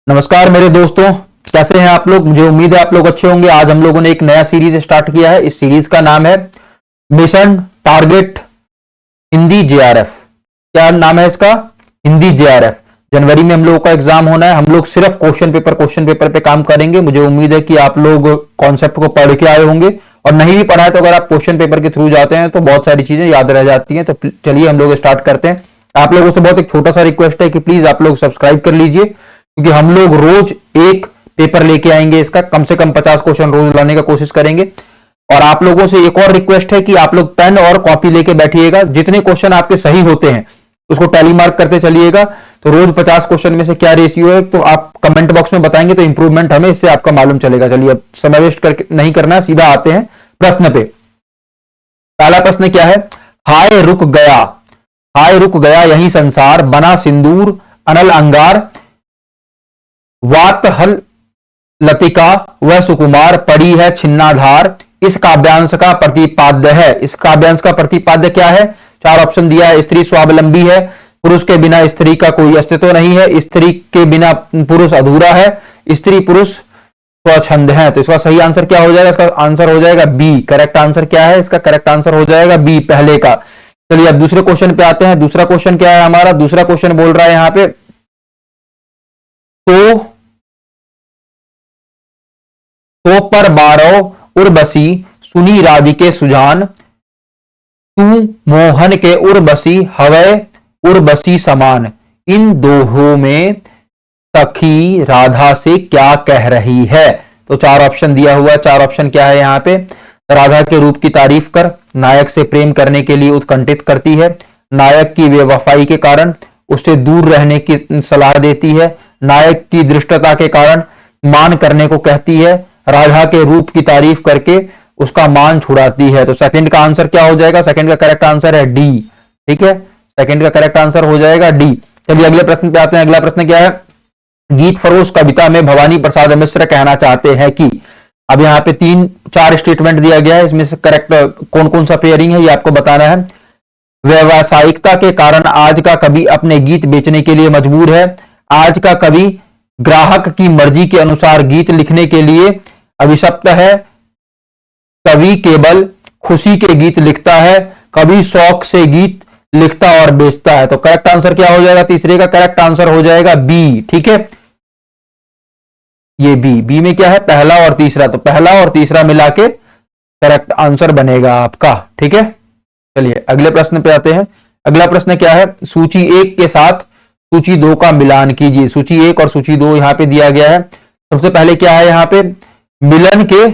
नमस्कार मेरे दोस्तों, कैसे हैं आप लोग। मुझे उम्मीद है आप लोग अच्छे होंगे। आज हम लोगों ने एक नया सीरीज स्टार्ट किया है। इस सीरीज का नाम है मिशन टारगेट हिंदी जेआरएफ। क्या नाम है इसका? हिंदी जेआरएफ। जनवरी में हम लोगों का एग्जाम होना है। हम लोग सिर्फ क्वेश्चन पेपर पे काम करेंगे। मुझे उम्मीद है कि आप लोग कॉन्सेप्ट को पढ़ के आए होंगे, और नहीं भी पढ़ा है तो अगर आप क्वेश्चन पेपर के थ्रू जाते हैं तो बहुत सारी चीजें याद रह जाती हैं। तो चलिए हम लोग स्टार्ट करते हैं। आप लोगों से बहुत एक छोटा सा रिक्वेस्ट है कि प्लीज आप लोग सब्सक्राइब कर लीजिए, क्योंकि हम लोग रोज एक पेपर लेके आएंगे। इसका कम से कम 50 क्वेश्चन रोज लाने का कोशिश करेंगे। और आप लोगों से एक और रिक्वेस्ट है कि आप लोग पेन और कॉपी लेके बैठिएगा। जितने क्वेश्चन आपके सही होते हैं उसको टैली मार्क करते चलिएगा। तो रोज 50 क्वेश्चन में से क्या रेशियो है तो आप कमेंट बॉक्स में बताएंगे, तो इंप्रूवमेंट हमें इससे आपका मालूम चलेगा। चलिए अब समय वेस्ट करके नहीं करना, सीधा आते हैं प्रश्न पे। पहला प्रश्न क्या है? हाय रुक गया, हाय रुक गया यही संसार, बना सिंदूर अनल अंगार, वात हल लतिका वह सुकुमार, पड़ी है छिन्नाधार। इस काव्यांश का प्रतिपाद्य है। इस काव्यांश का प्रतिपाद्य क्या है? चार ऑप्शन दिया है। स्त्री स्वावलंबी है, पुरुष के बिना स्त्री का कोई अस्तित्व नहीं है, स्त्री के बिना पुरुष अधूरा है, स्त्री पुरुष स्वच्छंद है। तो इसका सही आंसर क्या हो जाएगा? इसका आंसर हो जाएगा बी। करेक्ट आंसर क्या है इसका? करेक्ट आंसर हो जाएगा बी, पहले का। चलिए अब दूसरे क्वेश्चन पे आते हैं। दूसरा क्वेश्चन क्या है हमारा? दूसरा क्वेश्चन बोल रहा है यहां पे तो पर बारो उर्वशी सुनी राधिके सुजान, तू मोहन के उर्वशी हवै उर्वशी समान। इन दोहों में सखी राधा से क्या कह रही है? तो चार ऑप्शन दिया हुआ। चार ऑप्शन क्या है यहाँ पे? राधा के रूप की तारीफ कर, नायक से प्रेम करने के लिए उत्कंठित करती है, नायक की बेवफाई के कारण उससे दूर रहने की सलाह देती है, नायक की दृष्टता के कारण मान करने को कहती है, राधा के रूप की तारीफ करके उसका मान छुड़ाती है। तो सेकंड का आंसर क्या हो जाएगा? सेकंड का करेक्ट आंसर है डी। ठीक है, सेकंड का करेक्ट आंसर हो जाएगा डी। चलिए अगले प्रश्न पे आते हैं। अगला प्रश्न क्या है? गीत फरोश कविता में भवानी प्रसाद मिश्र कहना चाहते हैं कि, अब यहाँ पे 3-4 स्टेटमेंट दिया गया है। इसमें से करेक्ट कौन कौन सा पेयरिंग है ये आपको बताना है। व्यावसायिकता के कारण आज का कवि अपने गीत बेचने के लिए मजबूर है, आज का कवि ग्राहक की मर्जी के अनुसार गीत लिखने के लिए अभिशप्त है, कवि केवल खुशी के गीत लिखता है, कवि शौक से गीत लिखता और बेचता है। तो करेक्ट आंसर क्या हो जाएगा? तीसरे का करेक्ट आंसर हो जाएगा बी। ठीक है, ये बी में क्या है? पहला और तीसरा। तो पहला और तीसरा मिला के करेक्ट आंसर बनेगा आपका। ठीक है, चलिए अगले प्रश्न पे आते हैं। अगला प्रश्न क्या है? सूची 1 के साथ सूची 2 का मिलान कीजिए। सूची 1 और सूची 2 यहां पे दिया गया है। सबसे पहले क्या है यहाँ पे? मिलन के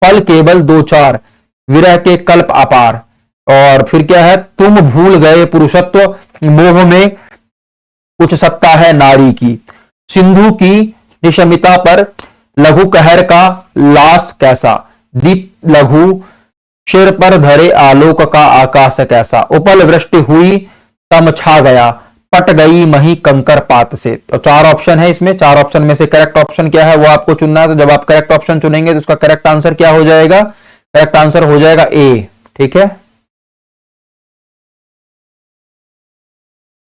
पल केवल 2-4, विरह के कल्प अपार, और फिर क्या है? तुम भूल गए पुरुषत्व, मोह में कुछ सत्ता है नारी की, सिंधु की निशमिता पर लघु कहर का लाश कैसा, दीप लघु सिर पर धरे आलोक का आकाश कैसा, उपल वृष्टि हुई तम छा गया, पट गई मही कंकर पात से। तो 4 ऑप्शन है इसमें। 4 ऑप्शन में से करेक्ट ऑप्शन क्या है वो आपको चुनना है। तो जब आप करेक्ट ऑप्शन चुनेंगे तो उसका करेक्ट आंसर क्या हो जाएगा? करेक्ट आंसर हो जाएगा ए। ठीक है,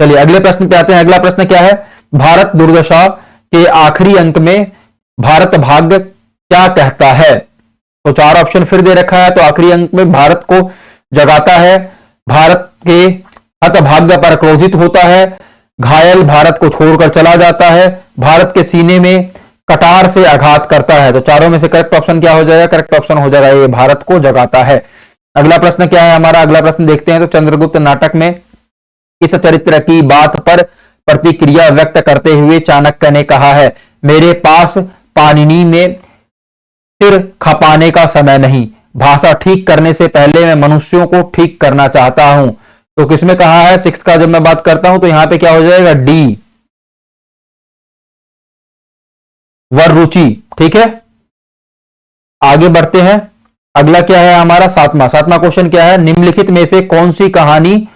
चलिए अगले प्रश्न पे आते हैं। अगला प्रश्न क्या है? भारत दुर्दशा के आखिरी अंक में भारत भाग्य क्या कहता है? तो 4 ऑप्शन फिर दे रखा है। तो आखिरी अंक में भारत को जगाता है, भारत के हतभाग्य पर क्रोधित होता है, घायल भारत को छोड़कर चला जाता है, भारत के सीने में कटार से आघात करता है। तो चारों में से करेक्ट ऑप्शन क्या हो जाएगा? करेक्ट ऑप्शन हो जाएगा ये, भारत को जगाता है। अगला प्रश्न क्या है हमारा? अगला प्रश्न देखते हैं। तो चंद्रगुप्त नाटक में इस चरित्र की बात पर प्रतिक्रिया व्यक्त करते हुए चाणक्य ने कहा है, मेरे पास पाणिनि में सिर खपाने का समय नहीं, भाषा ठीक करने से पहले मैं मनुष्यों को ठीक करना चाहता हूं। तो किसमें कहा है? 6 का जब मैं बात करता हूं तो यहां पे क्या हो जाएगा? डी, वररुचि। ठीक है, आगे बढ़ते हैं। अगला क्या है हमारा? सातवां क्वेश्चन क्या है? निम्नलिखित में से कौन सी कहानी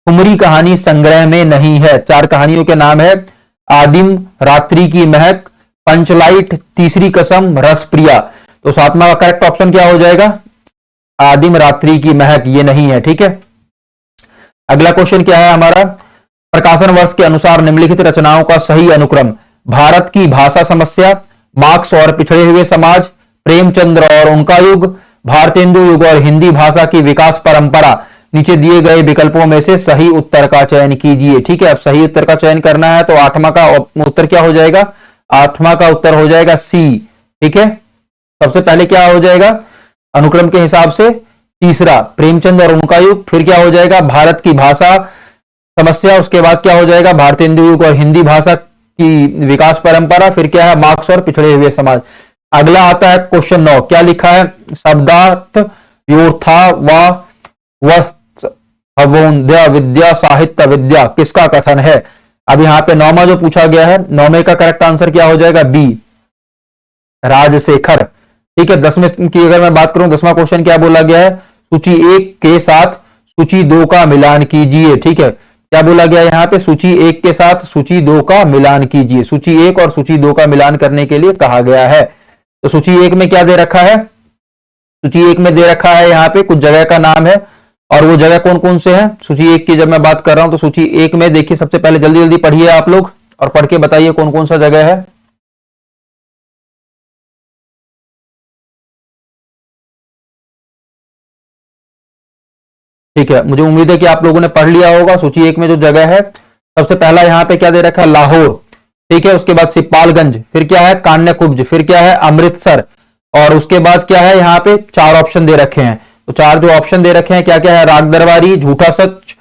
ठुमरी कहानी संग्रह में नहीं है? 4 कहानियों के नाम है। आदिम, रात्रि की महक, पंचलाइट, तीसरी कसम, रसप्रिया। तो 7वां का करेक्ट ऑप्शन क्या हो जाएगा? आदिम, रात्रि की महक, ये नहीं है। ठीक है, अगला क्वेश्चन क्या है हमारा? प्रकाशन वर्ष के अनुसार निम्नलिखित रचनाओं का सही अनुक्रम भारत की भाषा समस्या, मार्क्स और पिछड़े हुए समाज, प्रेमचंद्र और उनका युग, भारतेंदु युग और हिंदी भाषा की विकास परंपरा। नीचे दिए गए विकल्पों में से सही उत्तर का चयन कीजिए। ठीक है, अब सही उत्तर का चयन करना है तो आठवां का उत्तर क्या हो जाएगा? आठवां का उत्तर हो जाएगा सी। ठीक है, सबसे पहले क्या हो जाएगा अनुक्रम के हिसाब से? तीसरा प्रेमचंद और उनका युग, फिर क्या हो जाएगा भारत की भाषा समस्या, उसके बाद क्या हो जाएगा भारतेंदु युग और हिंदी भाषा की विकास परंपरा, फिर क्या है मार्क्स और पिछड़े हुए समाज। अगला आता है क्वेश्चन 9, क्या लिखा है? शब्दार्थ योर्था व हवोन्ध्य विद्या साहित्य विद्या किसका कथन है? अब यहां पे नौमा जो पूछा गया है, नौमे का करेक्ट आंसर क्या हो जाएगा? बी, राजशेखर। ठीक है, 10वें की अगर मैं बात करूं, 10वां क्वेश्चन क्या बोला गया है? सूची 1 के साथ सूची 2 का मिलान कीजिए। ठीक है, क्या बोला गया यहां पे? सूची 1 के साथ सूची 2 का मिलान कीजिए। सूची 1 और सूची 2 का मिलान करने के लिए कहा गया है। तो सूची 1 में क्या दे रखा है? सूची 1 में दे रखा है यहां पे कुछ जगह का नाम है, और वो जगह कौन कौन से हैं? सूची 1 की जब मैं बात कर रहा हूं तो सूची 1 में देखिए, सबसे पहले जल्दी जल्दी पढ़िए आप लोग और पढ़ के बताइए कौन कौन सा जगह है। ठीक है, मुझे उम्मीद है कि आप लोगों ने पढ़ लिया होगा। सूची 1 में जो जगह है, सबसे पहला यहां पे क्या दे रखा है? लाहौर। ठीक है, उसके बाद सिपालगंज, फिर क्या है कान्याकुब्ज, फिर क्या है अमृतसर, और उसके बाद क्या है यहाँ पे 4 ऑप्शन दे रखे हैं। तो 4 जो ऑप्शन दे रखे हैं क्या क्या है? राग दरबारी, झूठा सच,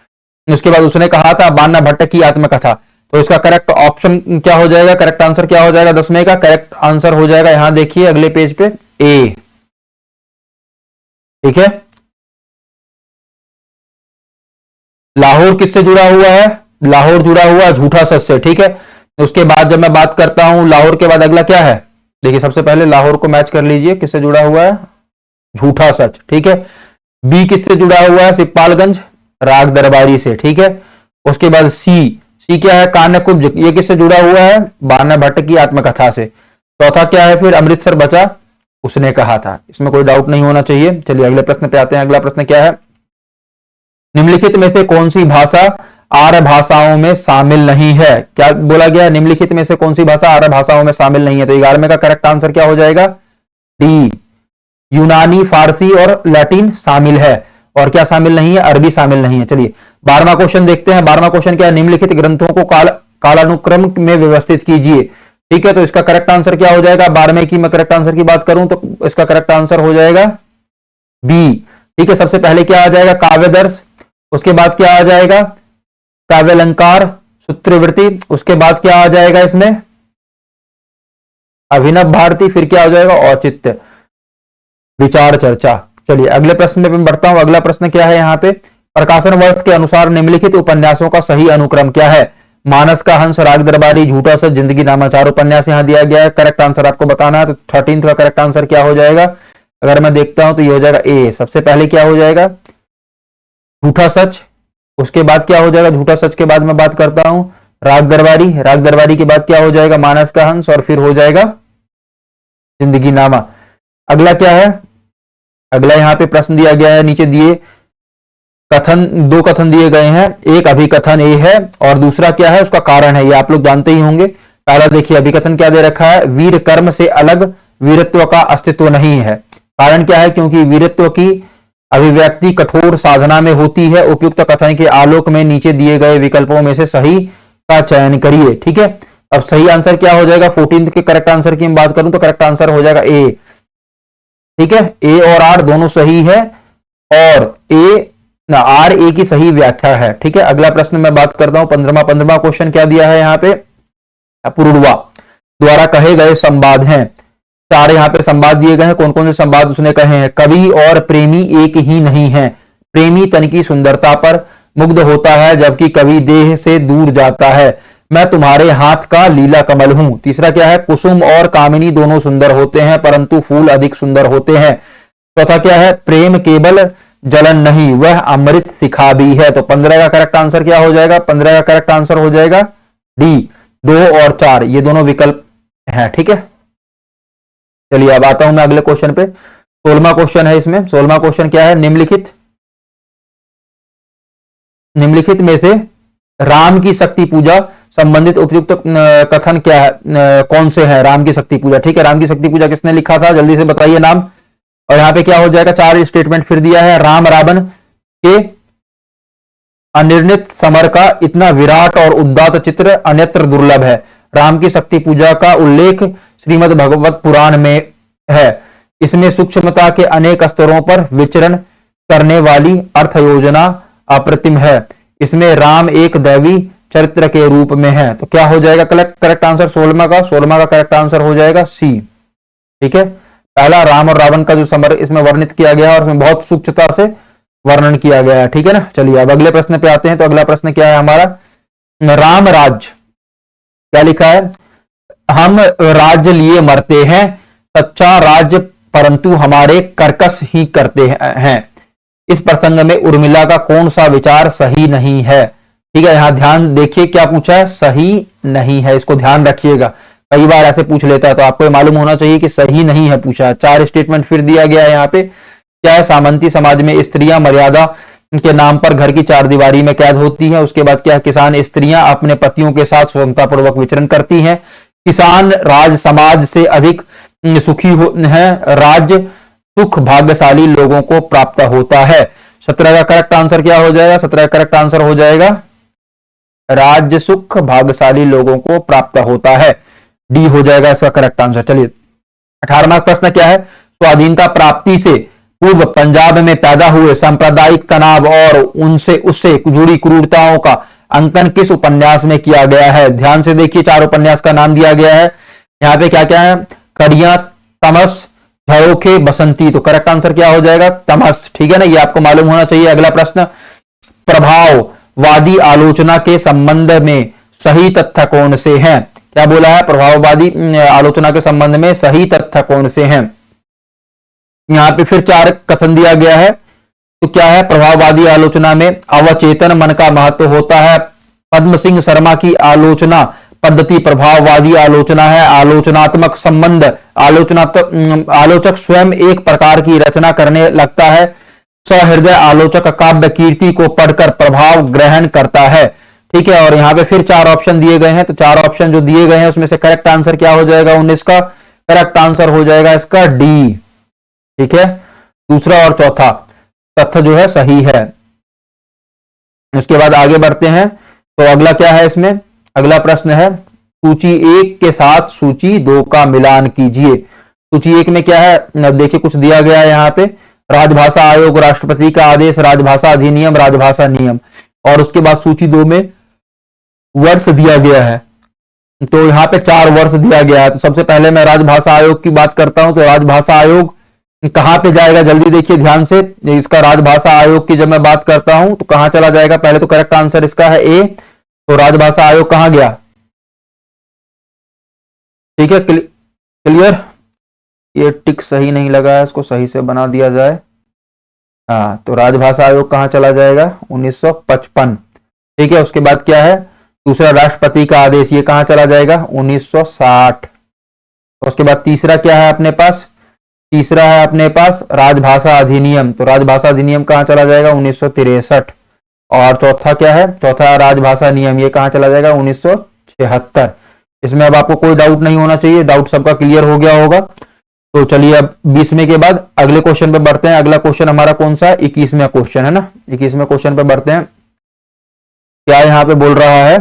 उसके बाद उसने कहा था बान्ना भट्ट की आत्मकथा। तो इसका करेक्ट ऑप्शन क्या हो जाएगा? करेक्ट आंसर क्या हो जाएगा? 10वें का करेक्ट आंसर हो जाएगा, यहां देखिए अगले पेज पे, ए। ठीक है, लाहौर किससे जुड़ा हुआ है? लाहौर जुड़ा हुआ झूठा सच से। ठीक है, उसके बाद जब मैं बात करता हूं लाहौर के बाद अगला क्या है? देखिए सबसे पहले लाहौर को मैच कर लीजिए, किससे जुड़ा हुआ है? झूठा सच। ठीक है, बी किससे जुड़ा हुआ है? सिपालगंज, राग दरबारी से। ठीक है, उसके बाद सी, सी क्या है? कान्याकुब्ज, ये किससे जुड़ा हुआ है? बान्ना भट्ट की आत्मकथा से। चौथा क्या है फिर? अमृतसर बचा, उसने कहा था। इसमें कोई डाउट नहीं होना चाहिए। चलिए अगले प्रश्न पे आते हैं। अगला प्रश्न क्या है? निम्नलिखित में से कौन सी भाषा आर्य भाषाओं में शामिल नहीं है? क्या बोला गया? निम्नलिखित में से कौन सी भाषा आर्य भाषाओं में शामिल नहीं है? तो 11वें का करेक्ट आंसर क्या हो जाएगा? डी, यूनानी, फारसी और लैटिन शामिल है। और क्या शामिल नहीं है? अरबी शामिल नहीं है। चलिए 12वां क्वेश्चन देखते हैं। 12वां क्वेश्चन क्या है? निम्नलिखित ग्रंथों को कालानुक्रम में व्यवस्थित कीजिए। ठीक है, तो इसका करेक्ट आंसर क्या हो जाएगा? 12वें की मैं करेक्ट आंसर की बात करूं तो इसका करेक्ट आंसर हो जाएगा बी। ठीक है, सबसे पहले क्या आ जाएगा? काव्यदर्श, उसके बाद क्या आ जाएगा? काव्यालंकार, सूत्रवृत्ति, उसके बाद क्या आ जाएगा इसमें? अभिनव भारती, फिर क्या हो जाएगा? औचित्य, विचार चर्चा। चलिए अगले प्रश्न में मैं बढ़ता हूं। अगला प्रश्न क्या है यहाँ पे? प्रकाशन वर्ष के अनुसार निम्नलिखित उपन्यासों का सही अनुक्रम क्या है? मानस का हंस, राग दरबारी, झूठा सच, जिंदगी नामा, 4 उपन्यास यहां दिया गया है। करेक्ट आंसर आपको बताना है, तो 13th का करेक्ट आंसर क्या हो जाएगा? अगर मैं देखता हूं तो ये हो जाएगा ए। सबसे पहले क्या हो जाएगा? झूठा सच, उसके बाद क्या हो जाएगा? झूठा सच के बाद मैं बात करता हूं राग दरबारी, राग दरबारी के बाद क्या हो जाएगा? मानस का हंस, और फिर हो जाएगा जिंदगी नामा। अगला क्या है? अगला यहां पे प्रश्न दिया गया है, नीचे दिए कथन, 2 कथन दिए गए हैं। एक अभिकथन ए है और दूसरा क्या है? उसका कारण है, ये आप लोग जानते ही होंगे। पहला देखिए अभिकथन क्या दे रखा है? वीर कर्म से अलग वीरत्व का अस्तित्व नहीं है। कारण क्या है? क्योंकि वीरत्व की अभिव्यक्ति कठोर साधना में होती है। उपयुक्त कथन के आलोक में नीचे दिए गए विकल्पों में से सही का चयन करिए। ठीक है, अब सही आंसर क्या हो जाएगा? 14th के करेक्ट आंसर की हम बात करूं तो करेक्ट आंसर हो जाएगा ए। ठीक है, ए और आर दोनों सही है, और आर ए की सही व्याख्या है। ठीक है, अगला प्रश्न मैं बात करता हूं 15वां क्वेश्चन क्या दिया है यहाँ पे? पुरुड़वा द्वारा कहे गए संवाद हैं। 4 यहाँ पे संवाद दिए गए हैं। कौन कौन से संवाद उसने कहे हैं? कवि और प्रेमी एक ही नहीं है। प्रेमी तन की सुंदरता पर मुग्ध होता है, जबकि कवि देह से दूर जाता है। मैं तुम्हारे हाथ का लीला कमल हूं। तीसरा क्या है? कुसुम और कामिनी दोनों सुंदर होते हैं, परंतु फूल अधिक सुंदर होते हैं। चौथा क्या है? प्रेम केवल जलन नहीं, वह अमृत शिखा भी है। तो 15 का करेक्ट आंसर क्या हो जाएगा? 15 का करेक्ट आंसर हो जाएगा डी, 2 और 4, ये दोनों विकल्प हैं। ठीक है, चलिए अब आता हूं मैं अगले क्वेश्चन पे। 16वां क्वेश्चन है इसमें। 16वां क्वेश्चन क्या है? निम्नलिखित में से राम की शक्ति पूजा संबंधित उपयुक्त कथन क्या है, कौन से हैं? राम की शक्ति पूजा। ठीक है, राम की शक्ति पूजा किसने लिखा था, जल्दी से बताइए नाम। और यहाँ पे क्या हो जाएगा, 4 स्टेटमेंट फिर दिया है। राम रावण के अनिर्णित समर का इतना विराट और उदात्त चित्र अन्यत्र दुर्लभ है। राम की शक्ति पूजा का उल्लेख श्रीमद् भगवत पुराण में है। इसमें सूक्ष्मता के अनेक स्तरों पर विचरण करने वाली अर्थ योजना अप्रतिम है। इसमें राम एक दैवी चरित्र के रूप में है। तो क्या हो जाएगा करेक्ट आंसर 16वां का करेक्ट आंसर हो जाएगा सी। ठीक है, पहला राम और रावण का जो समर इसमें वर्णित किया गया है और इसमें बहुत सूक्ष्मता से वर्णन किया गया है। ठीक है ना, चलिए अब अगले प्रश्न पे आते हैं। तो अगला प्रश्न क्या है हमारा, राम राज्य, क्या लिखा है, हम राज्य लिए मरते हैं, सच्चा राज्य परंतु हमारे कर्कश ही करते हैं। इस प्रसंग में उर्मिला का कौन सा विचार सही नहीं है? ठीक है, यहां ध्यान देखिए क्या पूछा है, सही नहीं है, इसको ध्यान रखिएगा, कई बार ऐसे पूछ लेता है, तो आपको मालूम होना चाहिए कि सही नहीं है पूछा है। 4 स्टेटमेंट फिर दिया गया है यहाँ पे। क्या है, सामंती समाज में स्त्रियां मर्यादा के नाम पर घर की 4 दीवारी में कैद होती हैं। उसके बाद क्या है, किसान स्त्रियां अपने पतियों के साथ स्वतंत्रता पूर्वक विचरण करती हैं। किसान राज समाज से अधिक सुखी है, राज्य सुख भाग्यशाली लोगों को प्राप्त होता है। 17 का करेक्ट आंसर क्या हो जाएगा, 17 का करेक्ट आंसर हो जाएगा राज्य सुख भाग्यशाली लोगों को प्राप्त होता है, डी हो जाएगा इसका करेक्ट आंसर। चलिए 18वां प्रश्न क्या है, स्वाधीनता प्राप्ति से पूर्व पंजाब में पैदा हुए सांप्रदायिक तनाव और उनसे उससे जुड़ी क्रूरताओं का अंकन किस उपन्यास में किया गया है? ध्यान से देखिए, 4 उपन्यास का नाम दिया गया है। यहाँ पे क्या क्या है, कड़ियां, तमस, झरोखे, बसंती। तो करेक्ट आंसर क्या हो जाएगा, तमस। ठीक है ना, ये आपको मालूम होना चाहिए। अगला प्रश्न, प्रभाववादी आलोचना के संबंध में सही तथ्य कौन से हैं? क्या बोला है, प्रभाववादी आलोचना के संबंध में सही तथ्य कौन से हैं? यहां पे फिर 4 कथन दिया गया है। तो क्या है, प्रभाववादी आलोचना में अवचेतन मन का महत्व होता है। पद्म सिंह शर्मा की आलोचना पद्धति प्रभाववादी आलोचना है। आलोचनात्मक संबंध, आलोचक स्वयं एक प्रकार की रचना करने लगता है। सहृदय आलोचक काव्य कीर्ति को पढ़कर प्रभाव ग्रहण करता है। ठीक है, और यहां पे फिर 4 ऑप्शन दिए गए हैं। तो 4 ऑप्शन जो दिए गए हैं उसमें से करेक्ट आंसर क्या हो जाएगा, 19 का करेक्ट आंसर हो जाएगा इसका डी। ठीक है, दूसरा और चौथा तथ्य जो है सही है। उसके बाद आगे बढ़ते हैं। तो अगला क्या है इसमें, अगला प्रश्न है, सूची 1 के साथ सूची 2 का मिलान कीजिए। सूची 1 में क्या है, अब देखिए कुछ दिया गया है यहाँ पे, राजभाषा आयोग, राष्ट्रपति का आदेश, राजभाषा अधिनियम, राजभाषा नियम। और उसके बाद सूची 2 में वर्ष दिया गया है। तो यहाँ पे 4 वर्ष दिया गया है। तो सबसे पहले मैं राजभाषा आयोग की बात करता हूं। तो राजभाषा आयोग कहां पे जाएगा, जल्दी देखिए ध्यान से। इसका राजभाषा आयोग की जब मैं बात करता हूं तो कहां चला जाएगा, पहले तो करेक्ट आंसर इसका है ए। तो राजभाषा आयोग कहां गया, ठीक है, क्लियर। ये टिक सही नहीं लगा है, इसको सही से बना दिया जाए। हाँ, तो राजभाषा आयोग कहां चला जाएगा, 1955। ठीक है, उसके बाद क्या है, दूसरा राष्ट्रपति का आदेश, ये कहां चला जाएगा, 1960। उसके बाद तीसरा क्या है अपने पास, तीसरा है अपने पास राजभाषा अधिनियम। तो राजभाषा अधिनियम कहां चला जाएगा, 1963। और चौथा क्या है, चौथा राजभाषा नियम, ये कहां चला जाएगा, 1976। इसमें अब आपको कोई डाउट नहीं होना चाहिए, डाउट सबका क्लियर हो गया होगा। तो चलिए अब 20वें के बाद अगले क्वेश्चन पे बढ़ते हैं। अगला क्वेश्चन हमारा कौन सा है, 21वां क्वेश्चन है ना। 21वें क्वेश्चन पे बढ़ते हैं। क्या यहां पे बोल रहा है,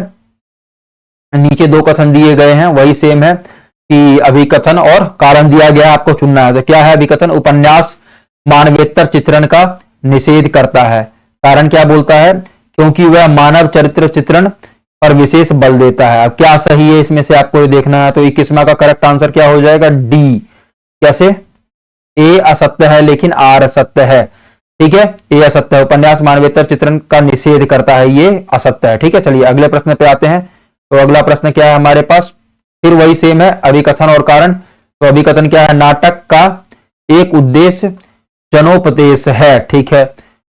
नीचे 2 कथन दिए गए हैं, वही सेम है कि अभिकथन और कारण दिया गया, आपको चुनना है। तो क्या है अभिकथन, उपन्यास मानवेतर चित्रण का निषेध करता है। कारण क्या बोलता है, क्योंकि वह मानव चरित्र चित्रण पर विशेष बल देता है। अब क्या सही है इसमें से आपको ये देखना है। तो 21वां का करेक्ट आंसर क्या हो जाएगा, डी। कैसे, ए असत्य है लेकिन आर सत्य है। ठीक है, ए असत्य है, उपन्यास मानवेतर चित्रण का निषेध करता है, ये असत्य है। ठीक है, चलिए अगले प्रश्न पे आते हैं। तो अगला प्रश्न क्या है हमारे पास, फिर वही सेम है, अभिकथन और कारण। तो अभिकथन क्या है, नाटक का एक उद्देश्य जनोपदेश है। ठीक है,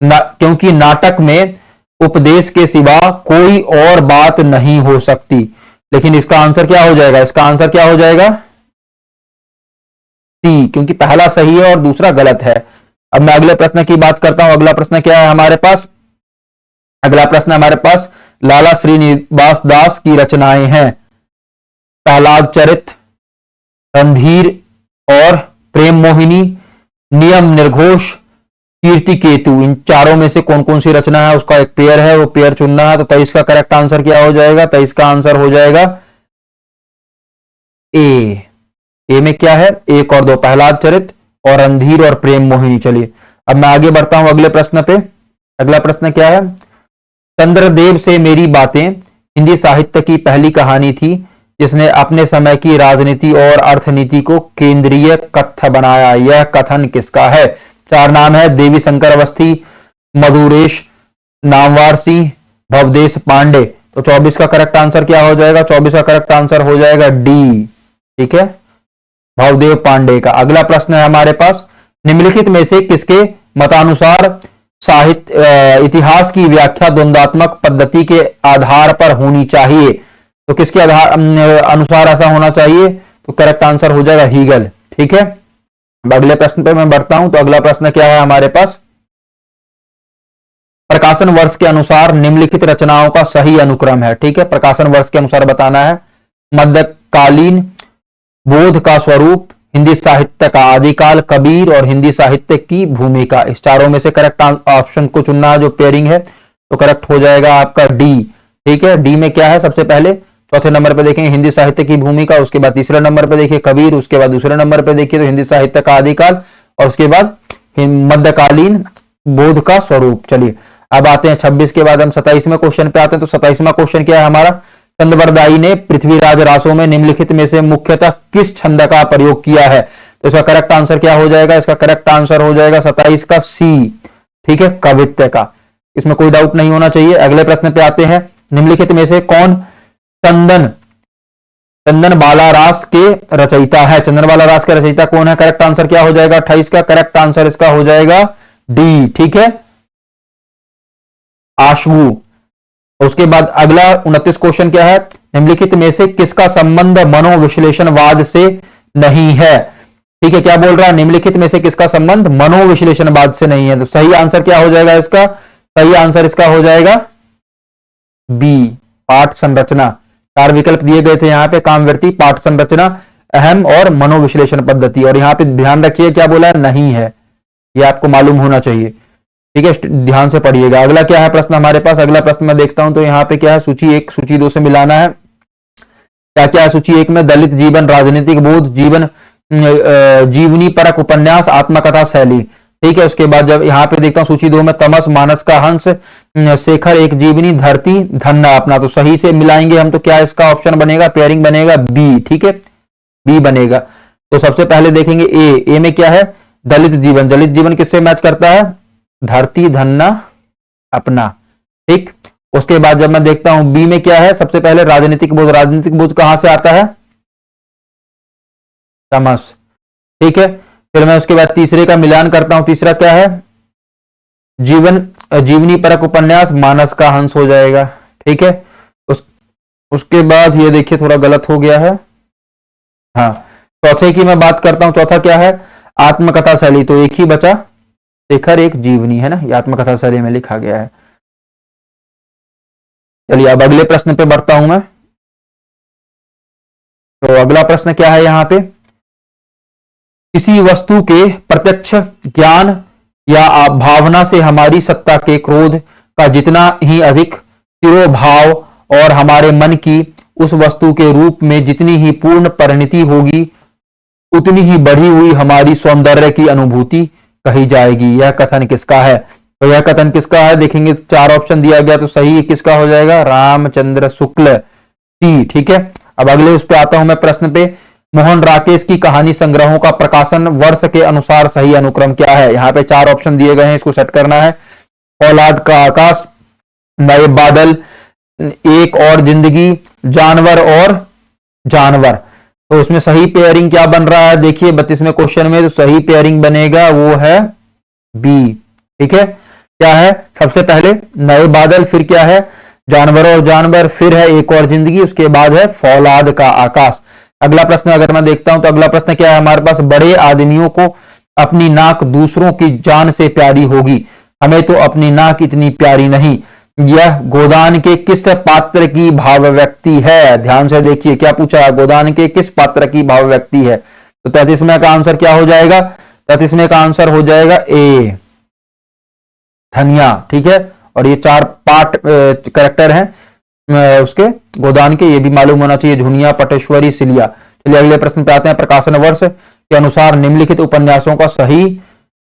क्योंकि नाटक में उपदेश के सिवा कोई और बात नहीं हो सकती। लेकिन इसका आंसर क्या हो जाएगा, इसका आंसर क्या हो जाएगा, सी, क्योंकि पहला सही है और दूसरा गलत है। अब मैं अगले प्रश्न की बात करता हूं। अगला प्रश्न क्या है हमारे पास, अगला प्रश्न हमारे पास लाला श्रीनिवास दास की रचनाएं हैं? प्रहलाद चरित, रणधीर और प्रेम मोहिनी, नियम निर्घोष, कीर्ति केतु। इन चारों में से कौन कौन सी रचना है, उसका एक पेयर है, वो पेयर चुनना है। तो 23 का करेक्ट आंसर क्या हो जाएगा? 23 का आंसर हो जाएगा ए में क्या है? एक और दो, प्रहलाद चरित और रणधीर और प्रेम मोहिनी। चलिए अब मैं आगे बढ़ता हूं अगले प्रश्न पे। अगला प्रश्न क्या है? चंद्रदेव से मेरी बातें हिंदी साहित्य की पहली कहानी थी जिसने अपने समय की राजनीति और अर्थनीति को केंद्रीय कथ्य बनाया। यह कथन किसका है? चार नाम है, देवी शंकर अवस्थी, मधुरेश नामवार सिंह, भवदेश पांडे। तो 24 का करेक्ट आंसर क्या हो जाएगा? 24 का करेक्ट आंसर हो जाएगा डी। ठीक है, भवदेव पांडे का। अगला प्रश्न है हमारे पास, निम्नलिखित में से किसके मतानुसार साहित्य इतिहास की व्याख्या द्वंद्वात्मक पद्धति के आधार पर होनी चाहिए? तो किसके आधार अनुसार ऐसा होना चाहिए? तो करेक्ट आंसर हो जाएगा हीगल। ठीक है, अगले प्रश्न पे मैं बढ़ता हूं। तो अगला प्रश्न क्या है हमारे पास? प्रकाशन वर्ष के अनुसार निम्नलिखित रचनाओं का सही अनुक्रम है। ठीक है, प्रकाशन वर्ष के अनुसार बताना है। मध्यकालीन, बोध का स्वरूप, हिंदी साहित्य का आदिकाल, कबीर और हिंदी साहित्य की भूमिका। इस चारों में से करेक्ट ऑप्शन को चुनना है जो पेयरिंग है। तो करेक्ट हो जाएगा आपका डी। ठीक है, डी में क्या है? सबसे पहले चौथे नंबर पे देखेंगे हिंदी साहित्य की भूमिका, उसके बाद तीसरे नंबर पे देखिए कबीर, उसके बाद दूसरे नंबर पे देखिए तो हिंदी साहित्य का आदिकाल, और उसके बाद मध्यकालीन, बोध का स्वरूप। चलिए अब आते हैं 26 के बाद हम 27वें क्वेश्चन पे आते हैं। तो 27वां क्वेश्चन क्या है हमारा? चंद्रबरदाई ने पृथ्वीराज रासों में निम्नलिखित में से मुख्यतः किस छंद का प्रयोग किया है? तो इसका करेक्ट आंसर क्या हो जाएगा? इसका करेक्ट आंसर हो जाएगा 27 का सी। ठीक है, कवित्व का। इसमें कोई डाउट नहीं होना चाहिए। अगले प्रश्न पे आते हैं, निम्नलिखित में से कौन चंदन बाला रास के रचयिता है? चंदन बाला रास के रचयिता कौन है? करेक्ट आंसर क्या हो जाएगा? 28 का करेक्ट आंसर इसका हो जाएगा डी। ठीक है, आशु। उसके बाद अगला 29 क्वेश्चन क्या है? निम्नलिखित में से किसका संबंध मनोविश्लेषणवाद से नहीं है? ठीक है, क्या बोल रहा है? निम्नलिखित में से किसका संबंध मनोविश्लेषणवाद से नहीं है? तो सही आंसर क्या हो जाएगा इसका? सही आंसर इसका हो जाएगा बी, पाठ संरचना। चार विकल्प दिए गए थे यहाँ पे, कामवृत्ति, पाठ संरचना, अहम और मनोविश्लेषण पद्धति। और यहाँ पे ध्यान रखिए क्या बोला है? नहीं है, ये आपको मालूम होना चाहिए। ठीक है, ध्यान से पढ़िएगा। अगला क्या है प्रश्न हमारे पास? अगला प्रश्न मैं देखता हूं तो यहाँ पे क्या है? सूची 1 सूची 2 से मिलाना है। क्या क्या है सूची 1 में? दलित जीवन, राजनीतिक बोध, जीवनी परक उपन्यास, आत्मकथा शैली। ठीक है, उसके बाद जब यहाँ पे देखता हूँ सूची 2 में तमस, मानस का हंस, शेखर एक जीवनी, धरती धन्ना अपना। तो सही से मिलाएंगे हम तो क्या इसका ऑप्शन बनेगा? पेयरिंग बनेगा बी। ठीक है, बी बनेगा। तो सबसे पहले देखेंगे ए में क्या है? दलित जीवन। दलित जीवन किससे मैच करता है? धरती धन्ना अपना। ठीक, उसके बाद जब मैं देखता हूं बी में क्या है? सबसे पहले राजनीतिक बोध। राजनीतिक बोध कहां से आता है? तमस। ठीक है, फिर मैं उसके बाद तीसरे का मिलान करता हूं। तीसरा क्या है? जीवनी परक उपन्यास, मानस का हंस हो जाएगा। ठीक है, उसके बाद ये देखिए थोड़ा गलत हो गया है। हाँ, चौथे की मैं बात करता हूं। चौथा क्या है? आत्मकथा शैली। तो एक ही बचा, शेखर एक जीवनी, है ना, ये आत्मकथा शैली में लिखा गया है। चलिए अब अगले प्रश्न पे बढ़ता हूं मैं। तो अगला प्रश्न क्या है यहाँ पे? किसी वस्तु के प्रत्यक्ष ज्ञान या भावना से हमारी सत्ता के क्रोध का जितना ही अधिक तिरोभाव और हमारे मन की उस वस्तु के रूप में जितनी ही पूर्ण परिणति होगी उतनी ही बढ़ी हुई हमारी सौंदर्य की अनुभूति कही जाएगी। यह कथन किसका है? तो यह कथन किसका है? देखेंगे चार ऑप्शन दिया गया तो सही किसका हो जाएगा? रामचंद्र शुक्ल सी। ठीक है, अब अगले उस पे आता हूं मैं प्रश्न पे। मोहन राकेश की कहानी संग्रहों का प्रकाशन वर्ष के अनुसार सही अनुक्रम क्या है? यहाँ पे चार ऑप्शन दिए गए हैं, इसको सेट करना है। औलाद का आकाश, नए बादल, एक और जिंदगी, जानवर और जानवर। तो उसमें सही पेयरिंग क्या बन रहा है? देखिए 32वें क्वेश्चन में तो सही पेयरिंग बनेगा वो है बी। ठीक है, क्या है? सबसे पहले नए बादल, फिर क्या है? जानवर और जानवर, फिर है एक और जिंदगी, उसके बाद है फौलाद का आकाश। अगला प्रश्न अगर मैं देखता हूं तो अगला प्रश्न क्या है हमारे पास? बड़े आदमियों को अपनी नाक दूसरों की जान से प्यारी होगी, हमें तो अपनी नाक इतनी प्यारी नहीं। यह गोदान के किस पात्र की भाव व्यक्ति है? ध्यान से देखिए क्या पूछा है, गोदान के किस पात्र की भाव व्यक्ति है। तो 33वें का आंसर क्या हो जाएगा? 33वें का आंसर हो जाएगा ए, धनिया। ठीक है, और ये 4 पार्ट करेक्टर हैं उसके गोदान के, ये भी मालूम होना चाहिए, झुनिया, पटेश्वरी, सिलिया। चलिए अगले प्रश्न पे आते हैं। प्रकाशन वर्ष के अनुसार निम्नलिखित उपन्यासों का सही